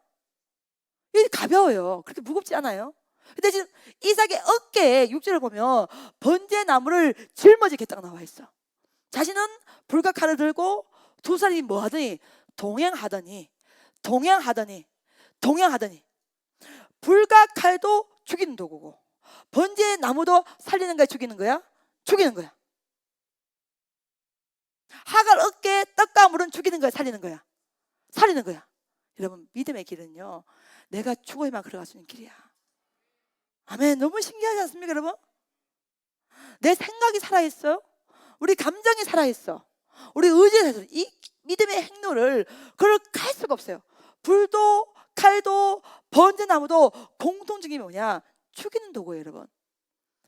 [SPEAKER 1] 이게 가벼워요. 그렇게 무겁지 않아요. 근데 지금 이삭의 어깨에 6절을 보면 번제나무를 짊어지겠다고 나와 있어. 자신은 불과 칼을 들고 두 사람이 뭐 하더니 동행하더니 불과 칼도 죽이는 도구고, 번제의 나무도 살리는 거야, 죽이는 거야? 죽이는 거야. 하갈 어깨에 떡과 물은 죽이는 거야, 살리는 거야? 살리는 거야. 여러분, 믿음의 길은요, 내가 죽어야만 걸어갈 수 있는 길이야. 아멘. 너무 신기하지 않습니까, 여러분? 내 생각이 살아있어. 우리 감정이 살아있어. 우리 의지가 살아있어. 이 믿음의 행로를 걸어갈 수가 없어요. 불도 칼도 번제나무도 공통적인 게 뭐냐? 죽이는 도구예요, 여러분.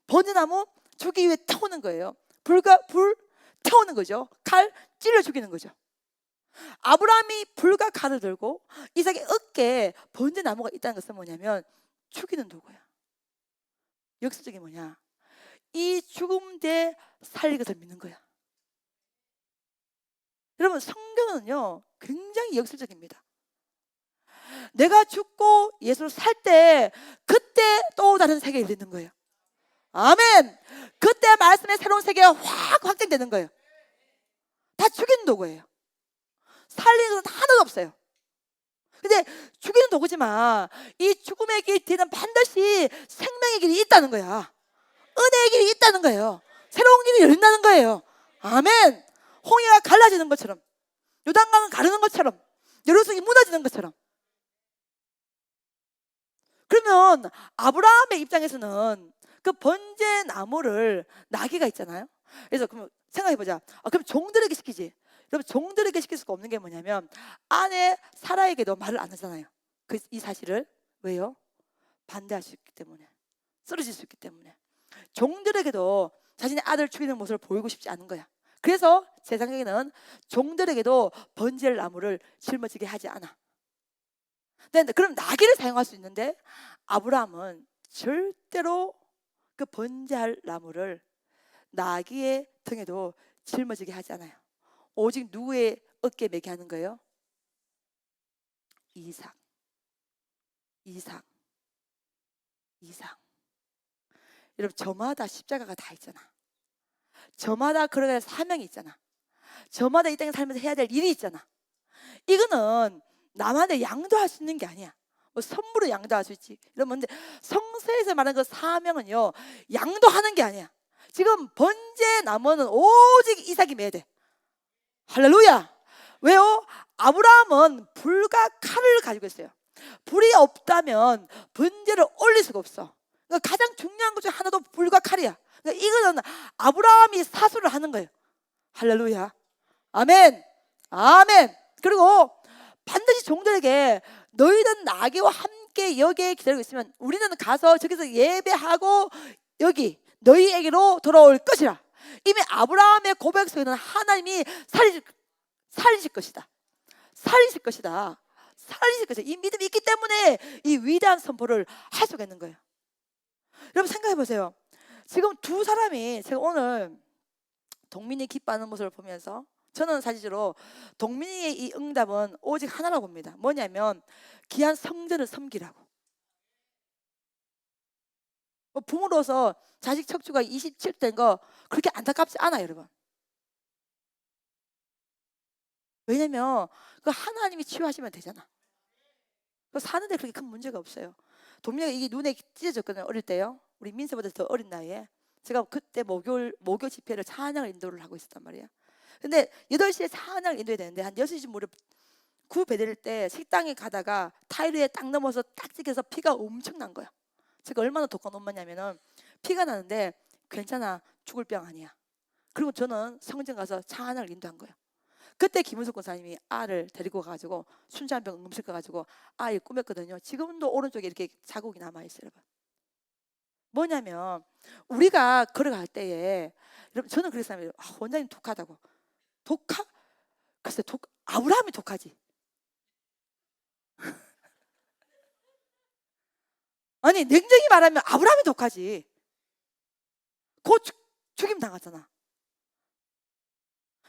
[SPEAKER 1] 번제나무 죽이기 위해 태우는 거예요. 불 태우는 거죠. 칼 찔러 죽이는 거죠. 아브라함이 불과 칼을 들고 이삭의 어깨에 번제나무가 있다는 것은 뭐냐면 죽이는 도구야. 역사적인 뭐냐? 이 죽음 대 살릴 것을 믿는 거야. 여러분, 성경은요 굉장히 역설적입니다. 내가 죽고 예수를 살 때 그때 또 다른 세계에 열리는 거예요. 아멘. 그때 말씀의 새로운 세계가 확 확장되는 거예요. 다 죽이는 도구예요. 살리는 것은 하나도 없어요. 근데 죽이는 도구지만 이 죽음의 길 뒤에는 반드시 생명의 길이 있다는 거야. 은혜의 길이 있다는 거예요. 새로운 길이 열린다는 거예요. 아멘. 홍해가 갈라지는 것처럼, 요단강을 가르는 것처럼, 예루살렘이 무너지는 것처럼. 그러면 아브라함의 입장에서는 그 번제 나무를 나귀가 있잖아요. 그래서 그럼 생각해보자. 그럼 종들에게 시키지. 여러분, 종들에게 시킬 수가 없는 게 뭐냐면 아내 사라에게도 말을 안 하잖아요. 이 사실을. 왜요? 반대할 수 있기 때문에, 쓰러질 수 있기 때문에. 종들에게도 자신의 아들을 죽이는 모습을 보이고 싶지 않은 거야. 그래서 제 생각에는 종들에게도 번제를 나무를 짊어지게 하지 않아. 근데 그럼 나귀를 사용할 수 있는데 아브라함은 절대로 그 번제할 나무를 나귀의 등에도 짊어지게 하지 않아요. 오직 누구의 어깨에 매게 하는 거예요? 이삭. 여러분, 저마다 십자가가 다 있잖아. 저마다 그런 사명이 있잖아. 저마다 이 땅에 살면서 해야 될 일이 있잖아. 이거는 나만의 양도할 수 있는 게 아니야. 뭐 선물로 양도할 수 있지. 이러면 근데 성서에서 말하는 그 사명은요, 양도하는 게 아니야. 지금 번제 나무는 오직 이삭이 매야 돼. 할렐루야. 왜요? 아브라함은 불과 칼을 가지고 있어요. 불이 없다면 번제를 올릴 수가 없어. 그러니까 가장 중요한 것 중 하나도 불과 칼이야. 그러니까 이거는 아브라함이 사수를 하는 거예요. 할렐루야. 아멘. 아멘. 그리고 반드시 종들에게 너희는 나귀와 함께 여기에 기다리고 있으면 우리는 가서 저기서 예배하고 여기 너희에게로 돌아올 것이라. 이미 아브라함의 고백 속에는 하나님이 살리실 것이다. 살리실 것이다. 살리실 것이다. 이 믿음이 있기 때문에 이 위대한 선포를 할 수가 있는 거예요. 여러분, 생각해 보세요. 지금 두 사람이, 제가 오늘 동민이 기뻐하는 모습을 보면서 저는 사실로 동민이의 이 응답은 오직 하나라고 봅니다. 뭐냐면 귀한 성전을 섬기라고. 부모로서 자식 척추가 27대인 거 그렇게 안타깝지 않아요, 여러분. 왜냐면 그 하나님이 치유하시면 되잖아. 사는데 그렇게 큰 문제가 없어요. 동민이가 이게 눈에 찢어졌거든요, 어릴 때요. 우리 민서보다 더 어린 나이에. 제가 그때 목요 집회를 찬양을 인도를 하고 있었단 말이에요. 근데 8시에 찬양을 인도해야 되는데 한 6시 무렵 구 배드릴 때 식당에 가다가 타일 위에 딱 넘어서 딱 찍혀서 피가 엄청 난 거야. 제가 얼마나 독한 엄마냐면은 피가 나는데 괜찮아, 죽을 병 아니야. 그리고 저는 성전 가서 찬양을 인도한 거예요. 그때 김은숙 권사님이 아를 데리고 가가지고 순자병 응급실 가가지고 아이 꾸몄거든요. 지금도 오른쪽에 이렇게 자국이 남아있어요, 여러분. 뭐냐면 우리가 걸어갈 때에, 여러분, 저는 그랬어요. 원장님 독하다고. 독하? 글쎄, 아브라함이 독하지. 아니, 냉정히 말하면 아브라함이 독하지. 곧 죽임 당하잖아.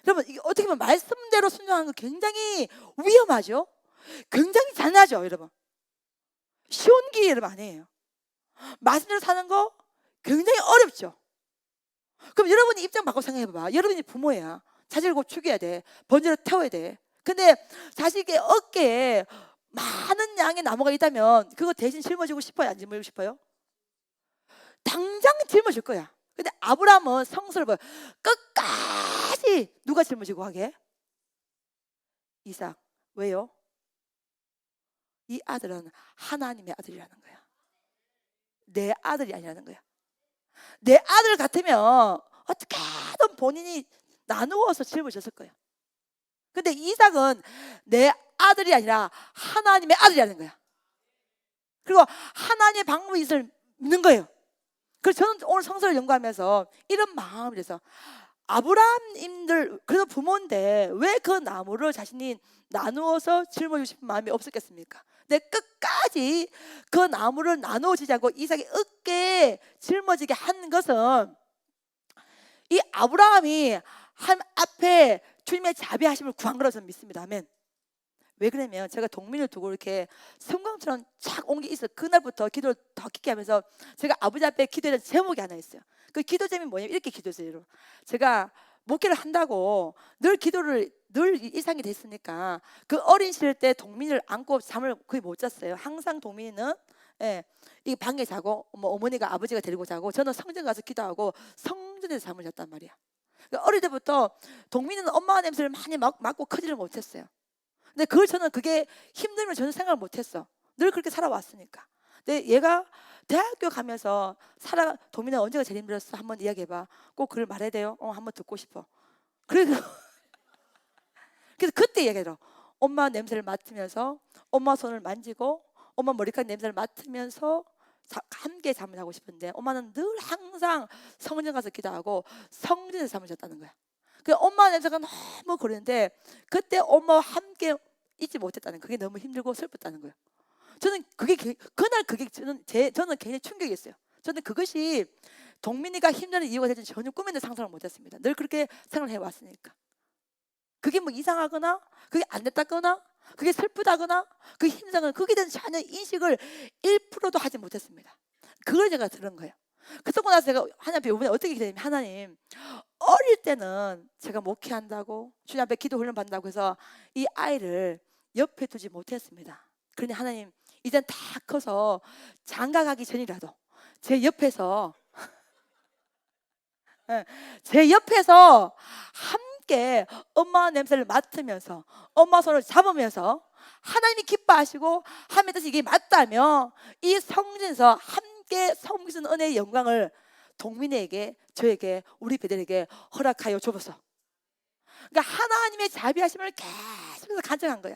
[SPEAKER 1] 여러분, 이게 어떻게 보면 말씀대로 순종하는 거 굉장히 위험하죠. 굉장히 잔인하죠, 여러분. 쉬운 길이 여러분 아니에요. 말씀대로 사는 거 굉장히 어렵죠. 그럼 여러분이 입장 바꿔 생각해봐. 여러분이 부모야. 자식을 곧 죽여야 돼. 번제로 태워야 돼. 근데 자식의 어깨에 많은 양의 나무가 있다면 그거 대신 짊어지고 싶어요? 안 짊어지고 싶어요? 당장 짊어질 거야. 근데 아브라함은 성서를 보여. 끝까지 누가 짊어지고 하게? 이삭. 왜요? 이 아들은 하나님의 아들이라는 거야. 내 아들이 아니라는 거야. 내 아들 같으면 어떻게든 본인이 나누어서 짊어졌을 거야. 근데 이삭은 내 아들이 아니라 하나님의 아들이라는 거야. 그리고 하나님의 방법이 있는 거예요. 그래서 저는 오늘 성서를 연구하면서 이런 마음이라서, 아브라함님들 그래도 부모인데 왜 그 나무를 자신이 나누어서 짊어지고 싶은 마음이 없었겠습니까? 근데 끝까지 그 나무를 나누어지지 않고 이삭이 어깨에 짊어지게 한 것은 이 아브라함이 하나님 앞에 주님의 자비하심을 구한 거라고 저는 믿습니다. 아멘. 왜 그러냐면 제가 동민을 두고 이렇게 성광처럼 착 온 게 있어요. 그날부터 기도를 더 깊게 하면서 제가 아버지 앞에 기도하는 제목이 하나 있어요. 그 기도 제목이 뭐냐면 이렇게 기도했어요. 제가 목회를 한다고 늘 기도를 늘 이상이 됐으니까 그 어린 시절 때 동민을 안고 잠을 거의 못 잤어요. 항상 동민은 이 방에 자고 어머니가 아버지가 데리고 자고 저는 성전 가서 기도하고 성전에서 잠을 잤단 말이야. 그러니까 어릴 때부터 동민은 엄마 냄새를 많이 맡고 크지를 못했어요. 근데 저는 그게 힘들면 저는 생각을 못했어. 늘 그렇게 살아왔으니까. 근데 얘가 대학교 가면서 도민아 언제가 제일 힘들었어? 한번 이야기해봐. 꼭 그걸 말해야 돼요? 한번 듣고 싶어. 그래서 그때 얘기해요. 엄마 냄새를 맡으면서 엄마 손을 만지고 엄마 머리카락 냄새를 맡으면서 함께 잠을 자고 싶은데 엄마는 늘 항상 성전 가서 기도하고 성전에서 잠을 잤다는 거야. 그 엄마 냄새가 너무 그러는데 그때 엄마와 함께 있지 못했다는, 그게 너무 힘들고 슬펐다는 거예요. 저는 그날 저는 굉장히 충격이었어요. 저는 그것이 동민이가 힘드는 이유가 될지 전혀 꿈에도 상상을 못했습니다. 늘 그렇게 생각을 해왔으니까. 그게 뭐 이상하거나 그게 안 됐다거나 그게 슬프다거나 그게 힘들다거나 그게 대한 전혀 인식을 1%도 하지 못했습니다. 그걸 제가 들은 거예요. 그러고 나서 제가 하나님 앞에 이번에 어떻게 기도했냐면, 하나님, 어릴 때는 제가 목회한다고 주님 앞에 기도 훈련 받는다고 해서 이 아이를 옆에 두지 못했습니다. 그런데 하나님, 이젠 다 커서 장가 가기 전이라도 제 옆에서 함께 엄마 냄새를 맡으면서 엄마 손을 잡으면서 하나님이 기뻐하시고 하나님의 뜻이 이게 맞다며 이 성전에서 함께 섬기는 은혜의 영광을 동민에게, 저에게, 우리 배들에게 허락하여 주옵소서. 그러니까 하나님의 자비하심을 계속해서 간증한 거야.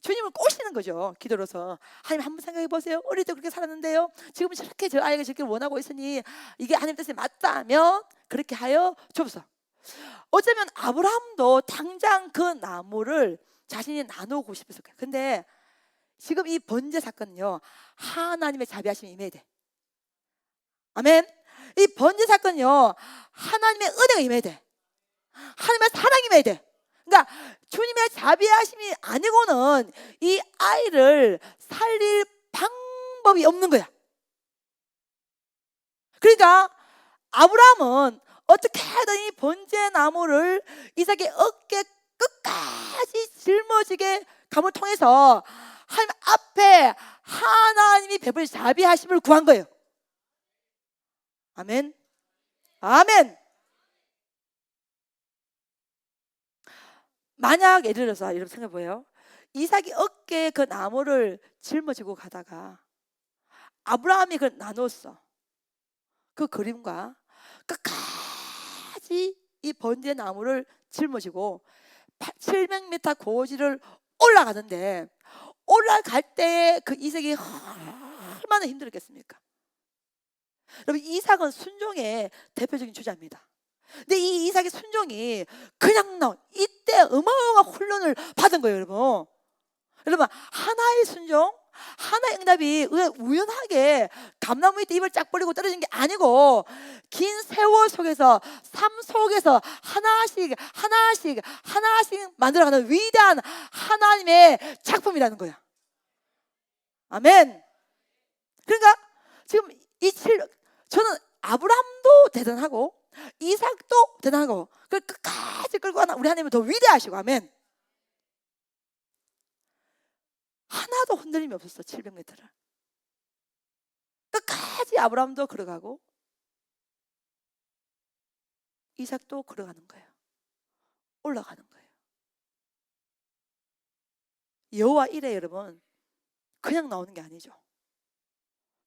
[SPEAKER 1] 주님을 꼬시는 거죠. 기도로서. 하나님, 한번 생각해 보세요. 어릴 때 그렇게 살았는데요, 지금 저렇게 저 아이가 저렇게 원하고 있으니 이게 하나님 뜻에 맞다면 그렇게 하여 주옵소서. 어쩌면 아브라함도 당장 그 나무를 자신이 나누고 싶었을 거예요. 근데 지금 이 번제 사건은요, 하나님의 자비하심이 임해야 돼. 아멘. 이 번제 사건은요, 하나님의 은혜가 임해야 돼. 하나님의 사랑이 임해야 돼. 그러니까 주님의 자비하심이 아니고는 이 아이를 살릴 방법이 없는 거야. 그러니까 아브라함은 어떻게든 이 번제 나무를 이삭의 어깨 끝까지 짊어지게 감을 통해서 하나님 앞에 하나님이 베풀 자비하심을 구한 거예요. 아멘. 아멘. 만약 예를 들어서 여러분 생각해 보세요. 이삭이 어깨에 그 나무를 짊어지고 가다가 아브라함이 그걸 나눴어. 그 그림과 끝까지 이 번제 나무를 짊어지고 700m 고지를 올라가는데, 올라갈 때 그 이삭이 얼마나 힘들었겠습니까? 여러분, 이삭은 순종의 대표적인 주자입니다. 근데 이 이삭의 순종이 그냥 이때 어마어마한 훈련을 받은 거예요. 여러분, 하나의 순종, 하나의 응답이 우연하게 감나무 밑에 입을 쫙 벌리고 떨어진 게 아니고 긴 세월 속에서, 삶 속에서 하나씩 만들어가는 위대한 하나님의 작품이라는 거야. 아멘. 그러니까 지금 저는 아브라함도 대단하고 이삭도 대단하고 그 끝까지 끌고 가는 우리 하나님은 더 위대하시고, 아멘. 하나도 흔들림이 없었어. 700m를. 끝까지 아브라함도 걸어가고 이삭도 걸어가는 거예요. 올라가는 거예요. 여호와 이레 여러분 그냥 나오는 게 아니죠.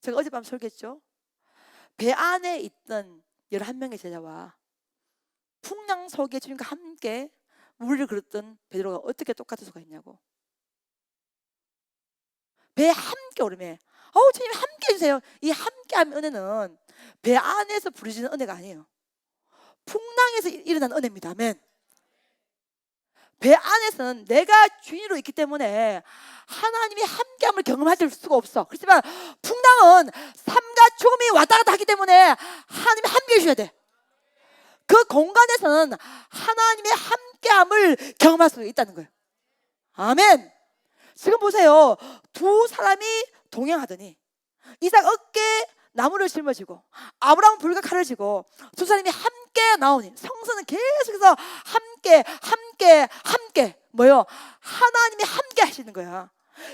[SPEAKER 1] 제가 어젯밤 설교했죠. 배 안에 있던 11명의 제자와 풍랑 속에 주님과 함께 물을 걸었던 베드로가 어떻게 똑같을 수가 있냐고. 배에 함께 오르매 주님 함께 해주세요. 이 함께하는 은혜는 배 안에서 부르짖는 은혜가 아니에요. 풍랑에서 일어난 은혜입니다. 아멘. 배 안에서는 내가 주인으로 있기 때문에 하나님이 함께함을 경험할 수가 없어. 그렇지만 풍랑은 삶과 죽음이 왔다 갔다 하기 때문에 하나님이 함께 해주셔야 돼. 그 공간에서는 하나님의 함께함을 경험할 수 있다는 거예요. 아멘. 지금 보세요. 두 사람이 동행하더니 이삭 어깨에 나무를 짊어지고 아브라함은 불과 칼을 쥐고 두 사람이 함께 나오니 성서는 계속해서 함께 뭐요? 하나님이 함께 하시는 거야.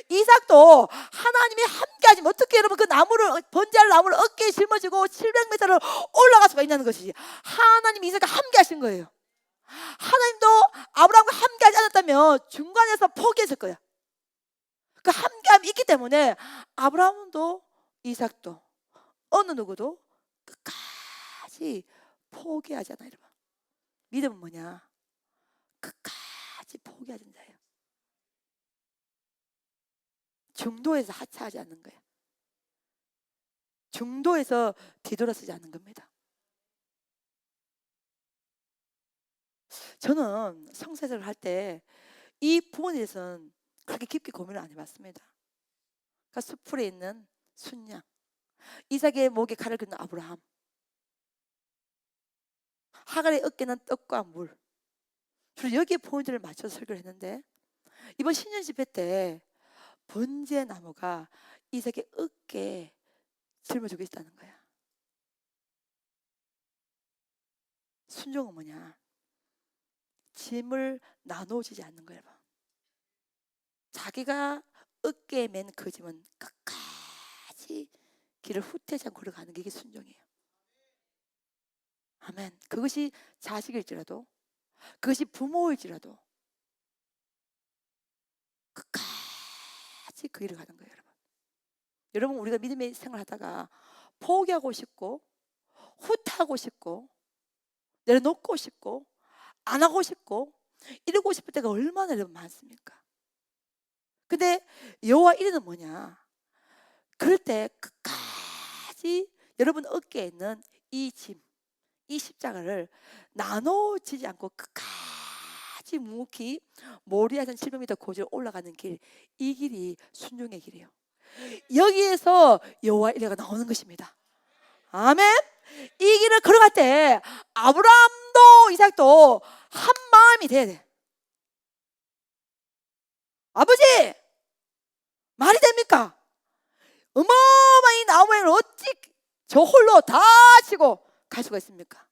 [SPEAKER 1] 이삭도 하나님이 함께 하시면 어떻게 여러분 그 나무를 번제할 나무를 어깨에 짊어지고 700m를 올라갈 수가 있냐는 것이지. 하나님이 이삭과 함께 하신 거예요. 하나님도 아브라함과 함께 하지 않았다면 중간에서 포기했을 거야. 그 함께함이 있기 때문에 아브라함도 이삭도 어느 누구도 끝까지 포기하지 않아요. 여러분. 믿음은 뭐냐? 끝까지 포기하지 않아요. 중도에서 하차하지 않는 거예요. 중도에서 뒤돌아서지 않는 겁니다. 저는 성세를 할 때 이 부분에 대해서는 그렇게 깊게 고민을 안 해봤습니다. 그러니까 수풀에 있는 순양, 이삭의 목에 칼을 긋는 아브라함, 하갈의 어깨는 떡과 물. 그래서 여기에 포인트를 맞춰서 설교를 했는데 이번 신년 집회 때 번제 나무가 이삭의 어깨에 짊어지고 있다는 거야. 순종은 뭐냐? 짐을 나눠주지 않는 거예요. 자기가 어깨에 맨 그 짐은 끝까지 길을 후퇴하지 않고 걸어가는 게 이게 순종이에요. 아멘. 그것이 자식일지라도 그것이 부모일지라도 끝까지 그 길을 가는 거예요. 여러분 우리가 믿음의 생활을 하다가 포기하고 싶고 후퇴하고 싶고 내려놓고 싶고 안 하고 싶고 이러고 싶을 때가 얼마나 여러분 많습니까? 근데 여호와 이레는 뭐냐? 그럴 때 끝까지 여러분 어깨에 있는 이 짐, 이 십자가를 나눠지지 않고 끝까지 묵묵히 모리아산 700m 고지를 올라가는 길, 이 길이 순종의 길이에요. 여기에서 여호와 이레가 나오는 것입니다. 아멘. 이 길을 걸어갈 때 아브라함도 이삭도 한 마음이 돼야 돼. 아버지 말이 됩니까? 어마어마한 이 나무에는 어찌 저 홀로 다 치고 갈 수가 있습니까?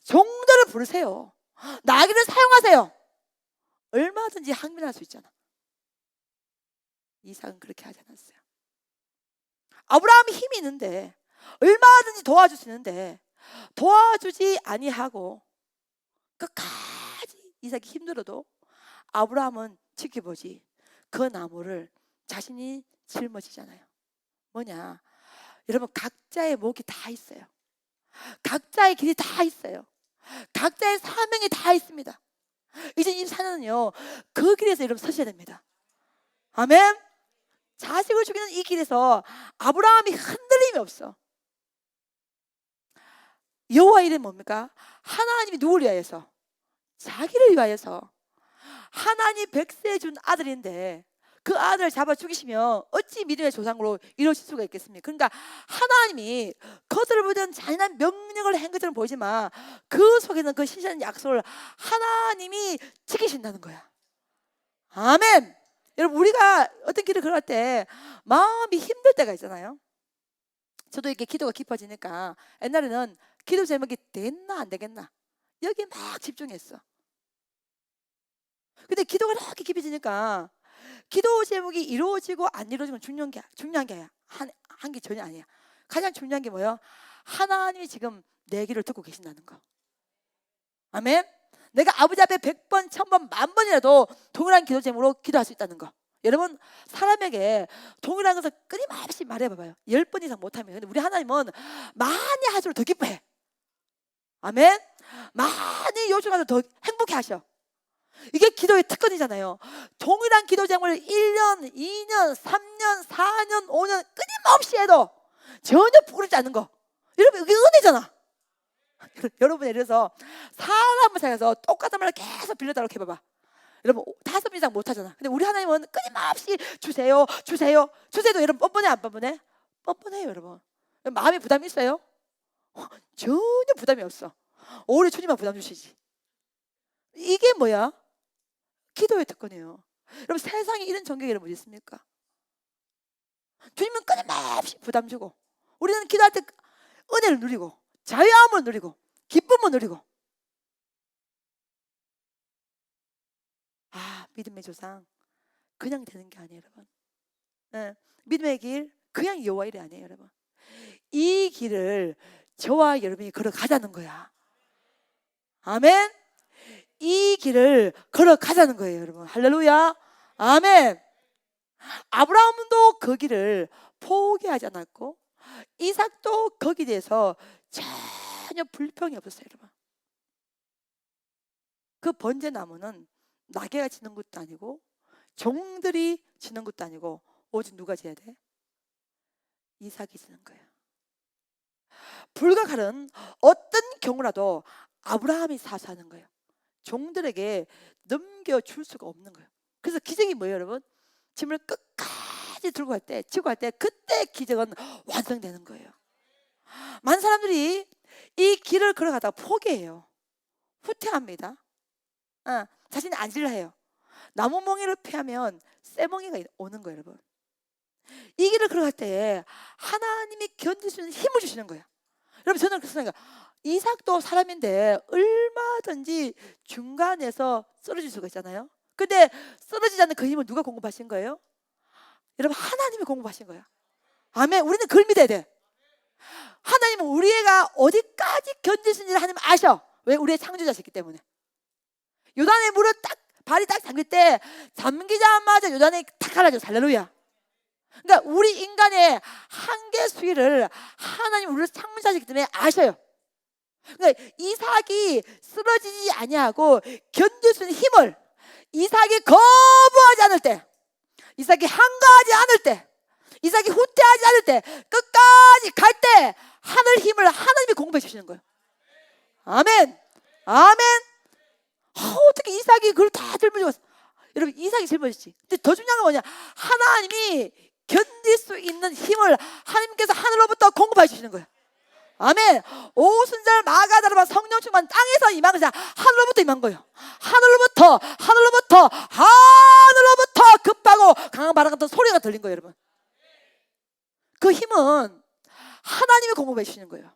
[SPEAKER 1] 종들을 부르세요. 나귀를 사용하세요. 얼마든지 항변할 수 있잖아. 이삭은 그렇게 하지 않았어요. 아브라함이 힘이 있는데 얼마든지 도와줄 수 있는데 도와주지 아니하고 끝까지 이삭이 힘들어도 아브라함은 지켜보지 그 나무를 자신이 짊어지잖아요. 뭐냐? 여러분 각자의 목이 다 있어요. 각자의 길이 다 있어요. 각자의 사명이 다 있습니다. 2024년은요 그 길에서 여러분 서셔야 됩니다. 아멘. 자식을 죽이는 이 길에서 아브라함이 흔들림이 없어. 여호와 이름은 뭡니까? 하나님이 누구를 위하여서? 자기를 위하여서. 하나님 백세 준 아들인데 그 아들을 잡아 죽이시면 어찌 믿음의 조상으로 이루어질 수가 있겠습니까? 그러니까 하나님이 겉으로 보던 잔인한 명령을 한 것처럼 보이지만 그 속에는 그 신실한 약속을 하나님이 지키신다는 거야. 아멘. 여러분 우리가 어떤 길을 걸어갈 때 마음이 힘들 때가 있잖아요. 저도 이렇게 기도가 깊어지니까 옛날에는 기도 제목이 됐나 안 되겠나 여기에 막 집중했어. 근데 기도가 이렇게 깊어지니까 기도 제목이 이루어지고 안 이루어지는 건 중요한 게 한 게 전혀 아니야. 가장 중요한 게 뭐예요? 하나님이 지금 내 기도를 듣고 계신다는 거. 아멘. 내가 아버지 앞에 100번, 1000번, 10,000번이라도 동일한 기도 제목으로 기도할 수 있다는 거. 여러분, 사람에게 동일한 것을 끊임없이 말해봐봐요. 10번 이상 못하면. 근데 우리 하나님은 많이 할수록 더 기뻐해. 아멘. 많이 요청하면 더 행복해 하셔. 이게 기도의 특권이잖아요. 동일한 기도 제목을 1년, 2년, 3년, 4년, 5년 끊임없이 해도 전혀 부끄럽지 않은 거. 여러분, 이게 은혜잖아. 여러분, 예를 들어서 사람을 사귀어서 똑같은 말을 계속 빌려달라고 해봐봐. 여러분 5번 이상 못하잖아. 근데 우리 하나님은 끊임없이 주세요, 주세요, 주세요도 여러분 뻔뻔해 안 뻔뻔해? 뻔뻔해요 여러분. 마음에 부담이 있어요? 전혀 부담이 없어. 오히려 주님만 부담 주시지. 이게 뭐야? 기도의 특권이에요. 여러분, 세상에 이런 존경이 여러분 있습니까? 주님은 끊임없이 부담 주고, 우리는 기도할 때 은혜를 누리고 자유함을 누리고 기쁨을 누리고. 믿음의 조상 그냥 되는 게 아니에요 여러분. 믿음의 길 그냥 여호와 일이 아니에요 여러분. 이 길을 저와 여러분이 걸어가자는 거야. 아멘. 이 길을 걸어가자는 거예요 여러분. 할렐루야. 아멘. 아브라함도 그 길을 포기하지 않았고 이삭도 거기에 대해서 전혀 불평이 없었어요 여러분. 그 번제나무는 나귀가 지는 것도 아니고 종들이 지는 것도 아니고 오직 누가 지어야 돼? 이삭이 지는 거예요. 불과 칼은 어떤 경우라도 아브라함이 사수하는 거예요. 종들에게 넘겨줄 수가 없는 거예요. 그래서 기적이 뭐예요 여러분? 짐을 끝까지 들고 갈 때, 지고 갈 때 그때 기적은 완성되는 거예요. 많은 사람들이 이 길을 걸어가다가 포기해요. 후퇴합니다. 자신이 안질라 해요. 나무 멍에를 피하면 쇠멍이가 오는 거예요 여러분. 이 길을 걸어갈 때 하나님이 견딜 수 있는 힘을 주시는 거예요. 여러분, 저는 그래서 이삭도 사람인데 얼마든지 중간에서 쓰러질 수가 있잖아요. 근데 쓰러지지 않는 그 힘을 누가 공급하신 거예요? 여러분, 하나님이 공급하신 거예요. 아멘. 우리는 그걸 믿어야 돼. 하나님은 우리가 어디까지 견딜 수 있는지 하나님 아셔. 왜? 우리의 창조자시기 때문에. 요단의 물을 발이 딱 잠길 때 잠기자마자 요단이 탁 갈라져. 할렐루야. 그러니까 우리 인간의 한계 수위를 하나님 우리를 창조하시기 때문에 아셔요. 그러니까 이삭이 쓰러지지 아니하고 견딜 수 있는 힘을, 이삭이 거부하지 않을 때, 이삭이 항거하지 않을 때, 이삭이 후퇴하지 않을 때, 끝까지 갈 때 하늘 힘을 하나님이 공급해 주시는 거예요. 아멘. 아멘. 어떻게 이삭이 그걸 다 짊어지고, 여러분, 이삭이 짊어졌지. 근데 더 중요한 건 뭐냐? 하나님이 견딜 수 있는 힘을 하나님께서 하늘로부터 공급해 주시는 거예요. 아멘. 오순절 마가다르바 성령 충만 땅에서 임한 것이 아니라 하늘로부터 임한 거예요. 하늘로부터 급하고 강한 바람 같은 소리가 들린 거예요 여러분. 그 힘은 하나님이 공급해 주시는 거예요.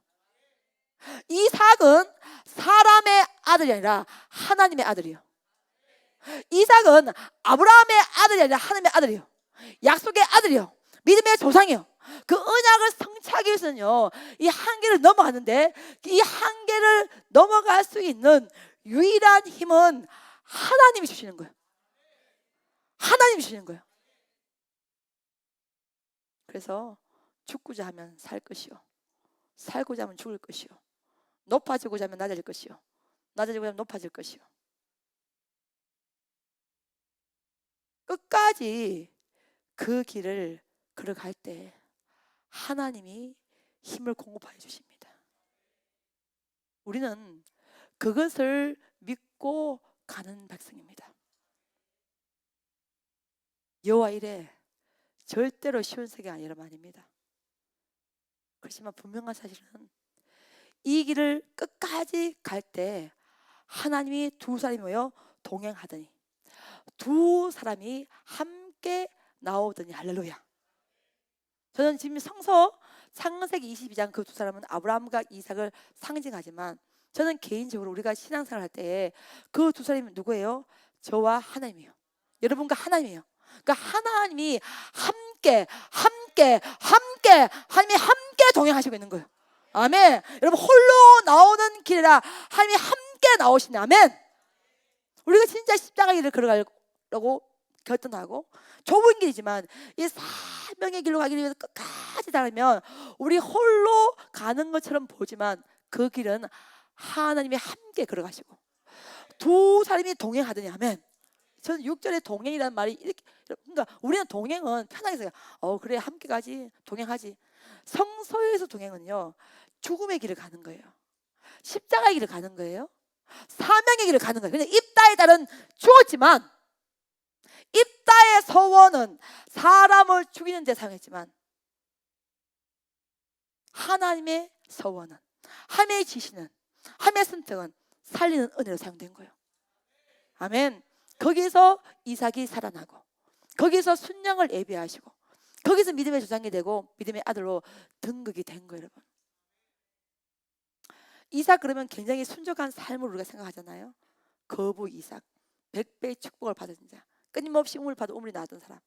[SPEAKER 1] 이삭은 사람의 아들이 아니라 하나님의 아들이요. 이삭은 아브라함의 아들이 아니라 하나님의 아들이요. 약속의 아들이요. 믿음의 조상이요. 그 언약을 성취하기 위해서는요, 이 한계를 넘어가는데, 이 한계를 넘어갈 수 있는 유일한 힘은 하나님이 주시는 거예요. 하나님이 주시는 거예요. 그래서 죽고자 하면 살 것이요, 살고자 하면 죽을 것이요, 높아지고자 하면 낮아질 것이요, 낮아지고자 하면 높아질 것이요. 끝까지 그 길을 걸어갈 때 하나님이 힘을 공급하여 주십니다. 우리는 그것을 믿고 가는 백성입니다. 여호와 이래 절대로 쉬운 세계가 아니란 말입니다. 그렇지만 분명한 사실은 이 길을 끝까지 갈 때 하나님이 두 사람이 모여 동행하더니 두 사람이 함께 나오더니 할렐루야. 저는 지금 성서 창세기 22장 그 두 사람은 아브라함과 이삭을 상징하지만 저는 개인적으로 우리가 신앙생활 할 때 그 두 사람이 누구예요? 저와 하나님이에요. 여러분과 하나님이에요. 그러니까 하나님이 하나님이 함께 동행하시고 있는 거예요. 아멘. 여러분, 홀로 나오는 길이라 하나님이 함께 나오시네. 아멘. 우리가 진짜 십자가 길을 걸어가려고 결단하고 좁은 길이지만 이 사명의 길로 가기 위해서 끝까지 달리면 우리 홀로 가는 것처럼 보지만 그 길은 하나님이 함께 걸어가시고 두 사람이 동행하더니. 아멘. 저는 6절에 동행이라는 말이 이렇게, 그러니까 우리는 동행은 편하게 생각, 그래 함께 가지, 동행하지. 성서에서 동행은요, 죽음의 길을 가는 거예요. 십자가의 길을 가는 거예요. 사명의 길을 가는 거예요. 그냥 입다의 달은 죽었지만 입다의 서원은 사람을 죽이는 데 사용했지만 하나님의 서원은, 하나님의 지시는, 하나님의 선택은 살리는 은혜로 사용된 거예요. 아멘. 거기서 이삭이 살아나고 거기서 순양을 예비하시고 거기서 믿음의 조상이 되고 믿음의 아들로 등극이 된 거예요. 여러분, 이삭 그러면 굉장히 순종한 삶을 우리가 생각하잖아요. 거부 이삭, 100배의 축복을 받은 자, 끊임없이 우물 받아 우물이 나왔던 사람.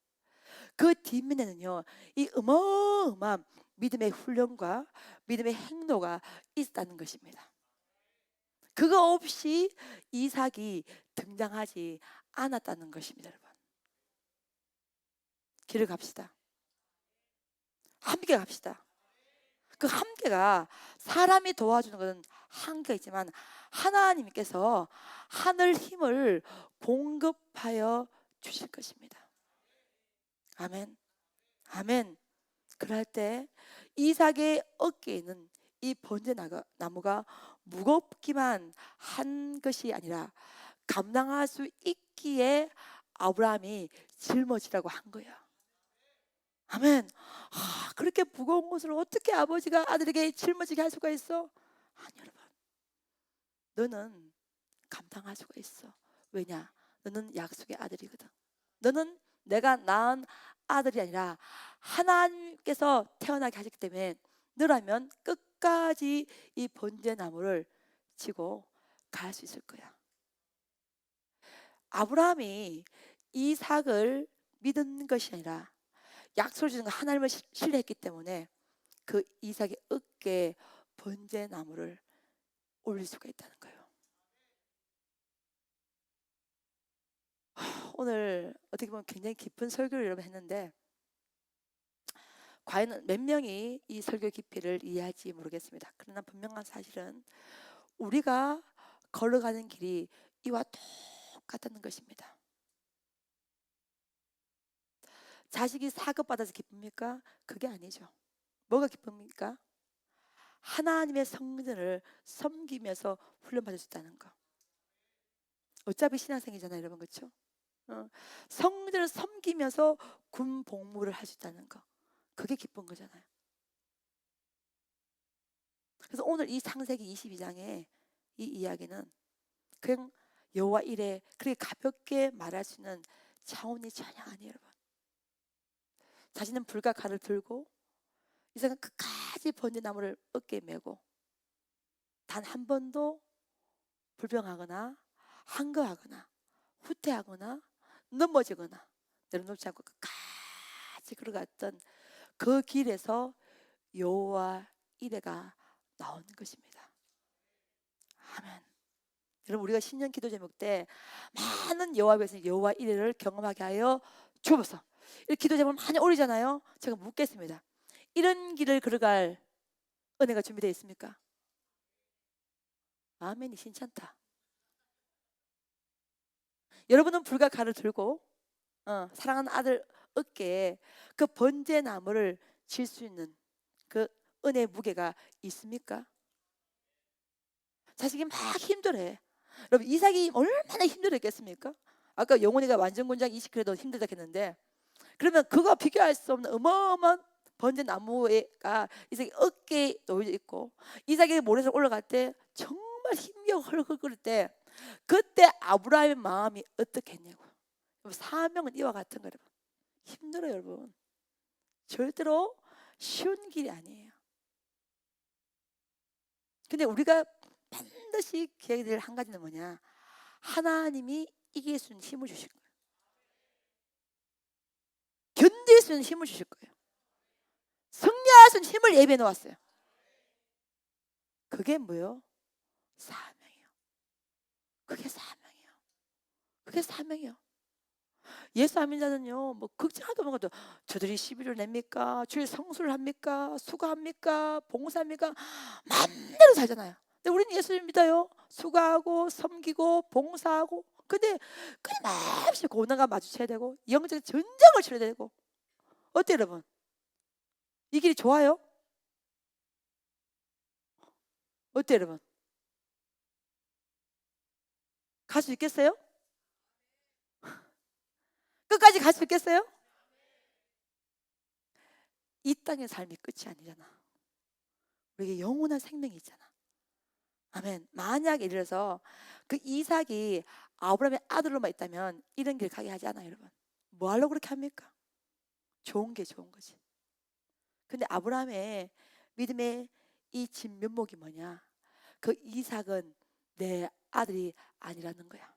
[SPEAKER 1] 그 뒷면에는요, 이 어마어마한 믿음의 훈련과 믿음의 행로가 있다는 것입니다. 그거 없이 이삭이 등장하지 않았다는 것입니다. 여러분, 길을 갑시다. 함께 갑시다. 그 함께가 사람이 도와주는 것은 한계가 있지만 하나님께서 하늘 힘을 공급하여 주실 것입니다. 아멘. 아멘. 그럴 때 이삭의 어깨에 있는 이 번제 나무가 무겁기만 한 것이 아니라 감당할 수 있기에 아브라함이 짊어지라고 한 거예요. 아멘. 그렇게 무거운 것을 어떻게 아버지가 아들에게 짊어지게 할 수가 있어? 아니, 여러분, 너는 감당할 수가 있어. 왜냐? 너는 약속의 아들이거든. 너는 내가 낳은 아들이 아니라 하나님께서 태어나게 하셨기 때문에 너라면 끝까지 이 번제 나무를 지고 갈 수 있을 거야. 아브라함이 이삭을 믿은 것이 아니라 약속을 주는 하나님을 신뢰했기 때문에 그 이삭의 어깨에 번제 나무를 올릴 수가 있다는 거예요. 오늘 어떻게 보면 굉장히 깊은 설교를 여러분 했는데 과연 몇 명이 이 설교 깊이를 이해할지 모르겠습니다. 그러나 분명한 사실은 우리가 걸어가는 길이 이와 똑같다는 것입니다. 자식이 사급받아서 기쁩니까? 그게 아니죠. 뭐가 기쁩니까? 하나님의 성전을 섬기면서 훈련받을 수 있다는 거. 어차피 신학생이잖아요, 여러분. 그렇죠? 성전을 섬기면서 군 복무를 할 수 있다는 거. 그게 기쁜 거잖아요. 그래서 오늘 이 창세기 22장의 이 이야기는 그냥 여호와 이레 그렇게 가볍게 말할 수 있는 차원이 전혀 아니에요, 여러분. 자신은 불과 칼을 들고 이삭은 끝까지 번제 나무를 어깨에 메고 단 한 번도 불평하거나 항거하거나 후퇴하거나 넘어지거나 내려놓지 않고 끝까지 걸어갔던 그 길에서 여호와 이레가 나오는 것입니다. 아멘. 여러분, 우리가 신년 기도 제목 때 많은 여호와 앞에서 여호와 이레를 경험하게 하여 주옵소서, 이렇게 기도 제목을 많이 올리잖아요. 제가 묻겠습니다. 이런 길을 걸어갈 은혜가 준비되어 있습니까? 아멘이 신찮다. 여러분은 불과 칼을 들고 사랑하는 아들 어깨에 그 번제 나무를 질 수 있는 그 은혜의 무게가 있습니까? 자식이 막 힘들어해. 여러분, 이삭이 얼마나 힘들었겠습니까? 아까 영혼이가 완전 군장 20kg도 힘들다 했는데 그러면 그거 비교할 수 없는 어마어마한 번제 나무가 이삭이 어깨에 놓여 있고 이삭이 모래에서 올라갈 때 정말 힘겨 헐헐거릴 때 그때 아브라함의 마음이 어떻겠냐고. 사명은 이와 같은 거예요. 힘들어요, 여러분. 절대로 쉬운 길이 아니에요. 근데 우리가 반드시 기억해야 될 한 가지는 뭐냐? 하나님이 이길 수 있는 힘을 주실 거예요. 견딜 수 있는 힘을 주실 거예요. 승리할 수 있는 힘을 예비해 놓았어요. 그게 뭐예요? 사명이요. 그게 사명이요. 그게 사명이요. 예수 안 믿는 자는요, 뭐 걱정하도 없는 것도 저들이 11을 냅니까? 주일 성수를 합니까? 수고합니까? 봉사합니까? 마음대로 살잖아요. 근데 우리는 예수를 믿어요. 수고하고 섬기고 봉사하고. 근데 끊임없이 고난과 마주쳐야 되고 영적 전쟁을 치러야 되고. 어때요, 여러분? 이 길이 좋아요? 어때요, 여러분? 갈 수 있겠어요? 끝까지 갈 수 있겠어요? 이 땅의 삶이 끝이 아니잖아. 우리에게 영원한 생명이 있잖아. 아멘. 만약 예를 들어서 그 이삭이 아브라함의 아들로만 있다면 이런 길 가게 하지 않아요, 여러분. 뭐 하려고 그렇게 합니까? 좋은 게 좋은 거지. 근데 아브라함의 믿음의 이 진면목이 뭐냐? 그 이삭은 내 아들이 아니라는 거야.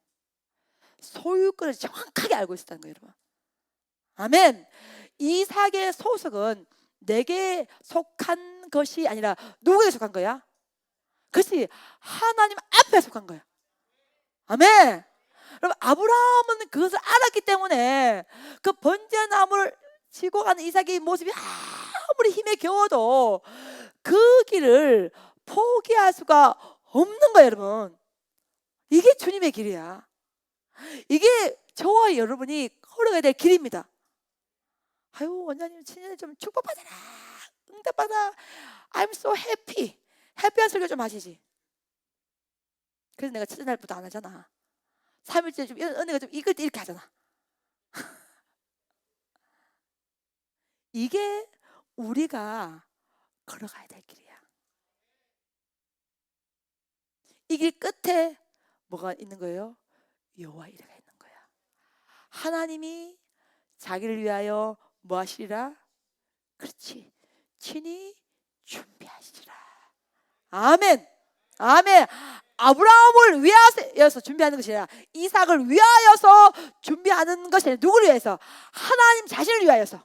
[SPEAKER 1] 소유권을 정확하게 알고 있었다는 거예요, 여러분. 아멘. 이삭의 소속은 내게 속한 것이 아니라 누구에게 속한 거야? 그것이 하나님 앞에 속한 거야. 아멘. 여러분, 아브라함은 그것을 알았기 때문에 그 번제나무를 지고 가는 이삭의 모습이 아무리 힘에 겨워도 그 길을 포기할 수가 없는 거예요, 여러분. 이게 주님의 길이야. 이게 저와 여러분이 걸어가야 될 길입니다. 아유, 원장님 친년에 좀 축복받아라, 응답받아, I'm so happy. 해피한 설교 좀 하시지. 그래서 내가 첫째 날부터 안 하잖아. 3일째 좀 은혜가 좀 이끌 때 이렇게 하잖아. 이게 우리가 걸어가야 될 길이야. 이 길 끝에 뭐가 있는 거예요? 여호와 이레가 있는 거야. 하나님이 자기를 위하여 뭐 하시리라? 그렇지, 친히 준비하시리라. 아멘. 아멘. 아브라함을 위하여서 준비하는 것이 아니라 이삭을 위하여서 준비하는 것이 아니라 누구를 위해서? 하나님 자신을 위하여서.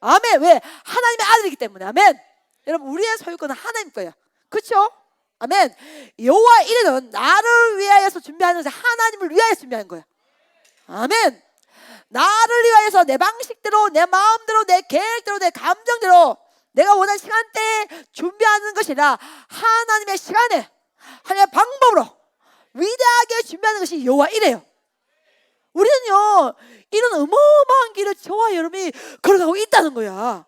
[SPEAKER 1] 아멘. 왜? 하나님의 아들이기 때문에. 아멘. 여러분, 우리의 소유권은 하나님 거예요. 그렇죠? 아멘. 여호와 이레는 나를 위하여서 준비하는 것이 하나님을 위하여서 준비하는 거예요. 아멘. 나를 위하여서 내 방식대로, 내 마음대로, 내 계획대로, 내 감정대로 내가 원하는 시간대에 준비하는 것이 아니라 하나님의 시간에, 하나님의 방법으로 위대하게 준비하는 것이 여호와 이레요. 우리는요, 이런 어마어마한 길을 저와 여러분이 걸어가고 있다는 거야.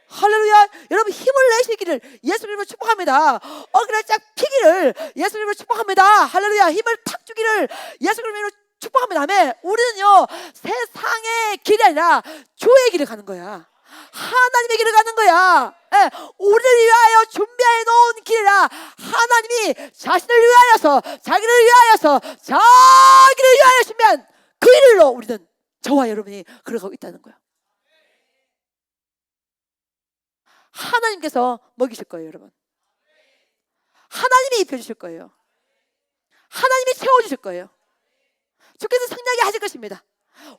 [SPEAKER 1] 할렐루야. 여러분, 힘을 내시기를 예수님으로 축복합니다. 어깨를 쫙 펴기를 예수님으로 축복합니다. 할렐루야. 힘을 탁 주기를 예수님으로 축복합니다. 아멘. 우리는요, 세상의 길이 아니라 주의 길을 가는 거야. 하나님의 길을 가는 거야. 예, 우리를 위하여 준비해 놓은 길이라 하나님이 자신을 위하여서, 자기를 위하여서, 자기를 위하여 준비한 그 일로 우리는, 저와 여러분이 걸어가고 있다는 거야. 하나님께서 먹이실 거예요, 여러분. 하나님이 입혀주실 거예요. 하나님이 채워주실 거예요. 주께서 성량하게 하실 것입니다.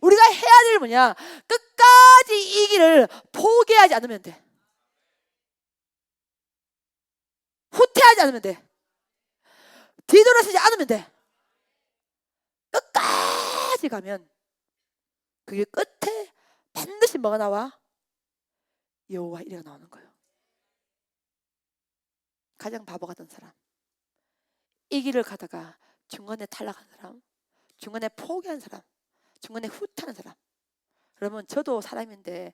[SPEAKER 1] 우리가 해야 될 뭐냐? 끝까지 이 길을 포기하지 않으면 돼. 후퇴하지 않으면 돼. 뒤돌아서지 않으면 돼. 끝까지 가면 그게 끝에 반드시 뭐가 나와? 여호와 이레가 나오는 거예요. 가장 바보 같은 사람, 이 길을 가다가 중간에 탈락한 사람, 중간에 포기한 사람, 중간에 후퇴하는 사람. 여러분, 저도 사람인데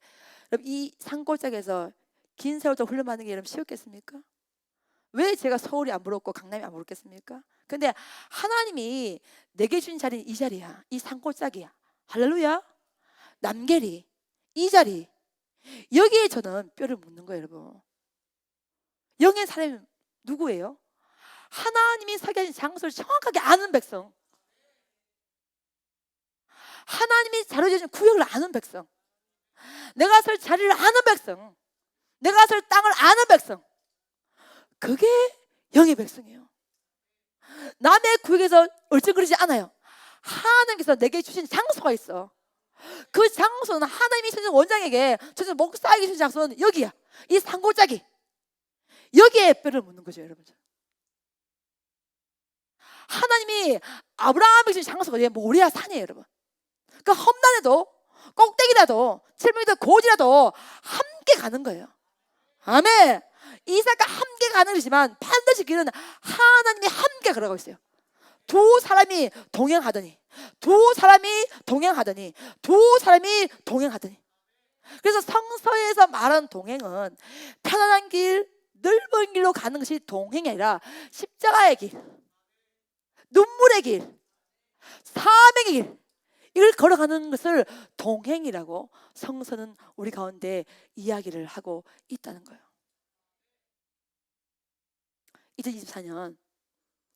[SPEAKER 1] 여러분, 이 산골짜기에서 긴 세월 동안 훈련받는 게 여러분 쉬웠겠습니까? 왜 제가 서울이 안 부럽고 강남이 안 부럽겠습니까? 근데 하나님이 내게 준 자리는 이 자리야. 이 산골짜기야. 할렐루야. 남계리, 이 자리, 여기에 저는 뼈를 묻는 거예요, 여러분. 영의 사람이 누구예요? 하나님이 서게 하신 장소를 정확하게 아는 백성, 하나님이 자리해주신 구역을 아는 백성, 내가 설 자리를 아는 백성, 내가 설 땅을 아는 백성, 그게 영의 백성이에요. 남의 구역에서 얼쩡거리지 않아요. 하나님께서 내게 주신 장소가 있어. 그 장소는 하나님이 주신 원장에게 주신 목사에게 주신 장소는 여기야. 이 산골짜기. 여기에 뼈를 묻는 거죠, 여러분. 하나님이 아브라함에게 주신 장소가 모리아 산이에요, 여러분. 그 험난해도 꼭대기라도 7m 고지라도 함께 가는 거예요. 아멘. 이삭과 함께 가는 거지만 반드시 길은 하나님이 함께 걸어가고 있어요. 두 사람이 동행하더니 그래서 성서에서 말하는 동행은 편안한 길, 넓은 길로 가는 것이 동행이 아니라 십자가의 길, 눈물의 길, 사명의 길, 이걸 걸어가는 것을 동행이라고 성서는 우리 가운데 이야기를 하고 있다는 거예요. 2024년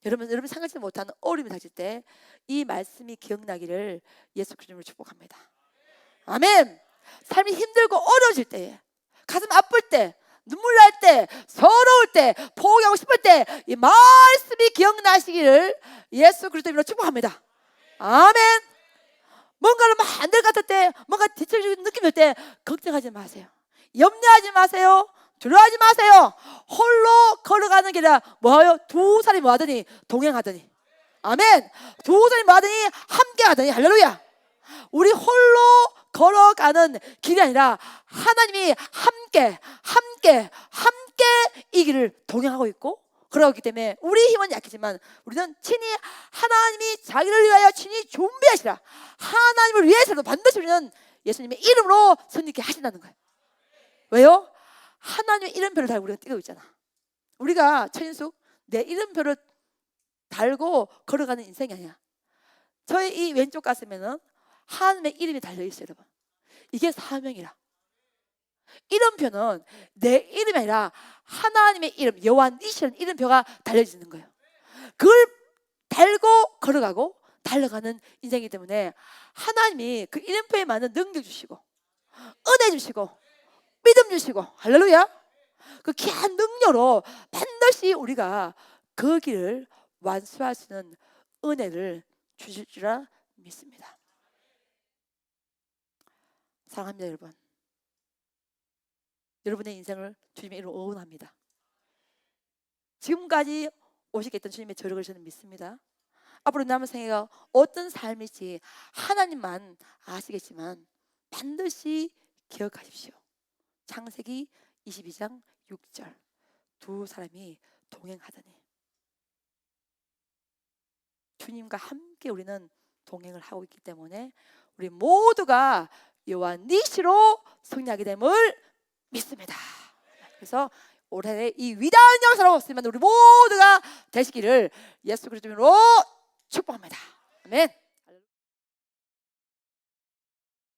[SPEAKER 1] 여러분 생각지 못하는 어려움이 닥칠 때 이 말씀이 기억나기를 예수 그리스도로 축복합니다. 아멘. 삶이 힘들고 어려워질 때에, 가슴 아플 때, 눈물 날 때, 서러울 때, 포기하고 싶을 때 이 말씀이 기억나시기를 예수 그리스도로 축복합니다. 아멘. 뭔가를 막 안 될 것 같을 때, 뭔가 뒤처지는 느낌이 들 때 걱정하지 마세요. 염려하지 마세요. 두려워하지 마세요. 홀로 걸어가는 길이라 뭐하여? 두 사람이 뭐하더니? 동행하더니. 아멘. 두 사람이 뭐하더니? 함께 하더니. 할렐루야. 우리 홀로 걸어가는 길이 아니라 하나님이 함께 이 길을 동행하고 있고 걸어가기 때문에 우리 힘은 약하지만 우리는 친히 하나님이 자기를 위하여 친히 준비하시라. 하나님을 위해서도 반드시 우리는 예수님의 이름으로 선지케 하신다는 거예요. 왜요? 하나님의 이름표를 달고 우리가 뛰고 있잖아. 우리가 최인숙 내 이름표를 달고 걸어가는 인생이 아니야. 저희 이 왼쪽 가슴에는 하나님의 이름이 달려있어요, 여러분. 이게 사명이라. 이름표는 내 이름이 아니라 하나님의 이름, 여호와 니시라는 이름표가 달려있는 거예요. 그걸 달고 걸어가고 달려가는 인생이기 때문에 하나님이 그 이름표에 맞는 능력 주시고 은혜 주시고 믿음 주시고, 할렐루야, 그 귀한 능력으로 반드시 우리가 그 길을 완수할 수 있는 은혜를 주실 줄 믿습니다. 사랑합니다, 여러분. 여러분의 인생을 주님의 이름으로 응원합니다. 지금까지 오시게 했던 주님의 저력을 저는 믿습니다. 앞으로 남은 생애가 어떤 삶일지 하나님만 아시겠지만 반드시 기억하십시오. 창세기 22장 6절 두 사람이 동행하더니. 주님과 함께 우리는 동행을 하고 있기 때문에 우리 모두가 여호와 니시로 승리하게 됨을 믿습니다. 그래서 올해 이 위대한 역사로 쓰면 우리 모두가 되시기를 예수 그리스도로 축복합니다. 아멘.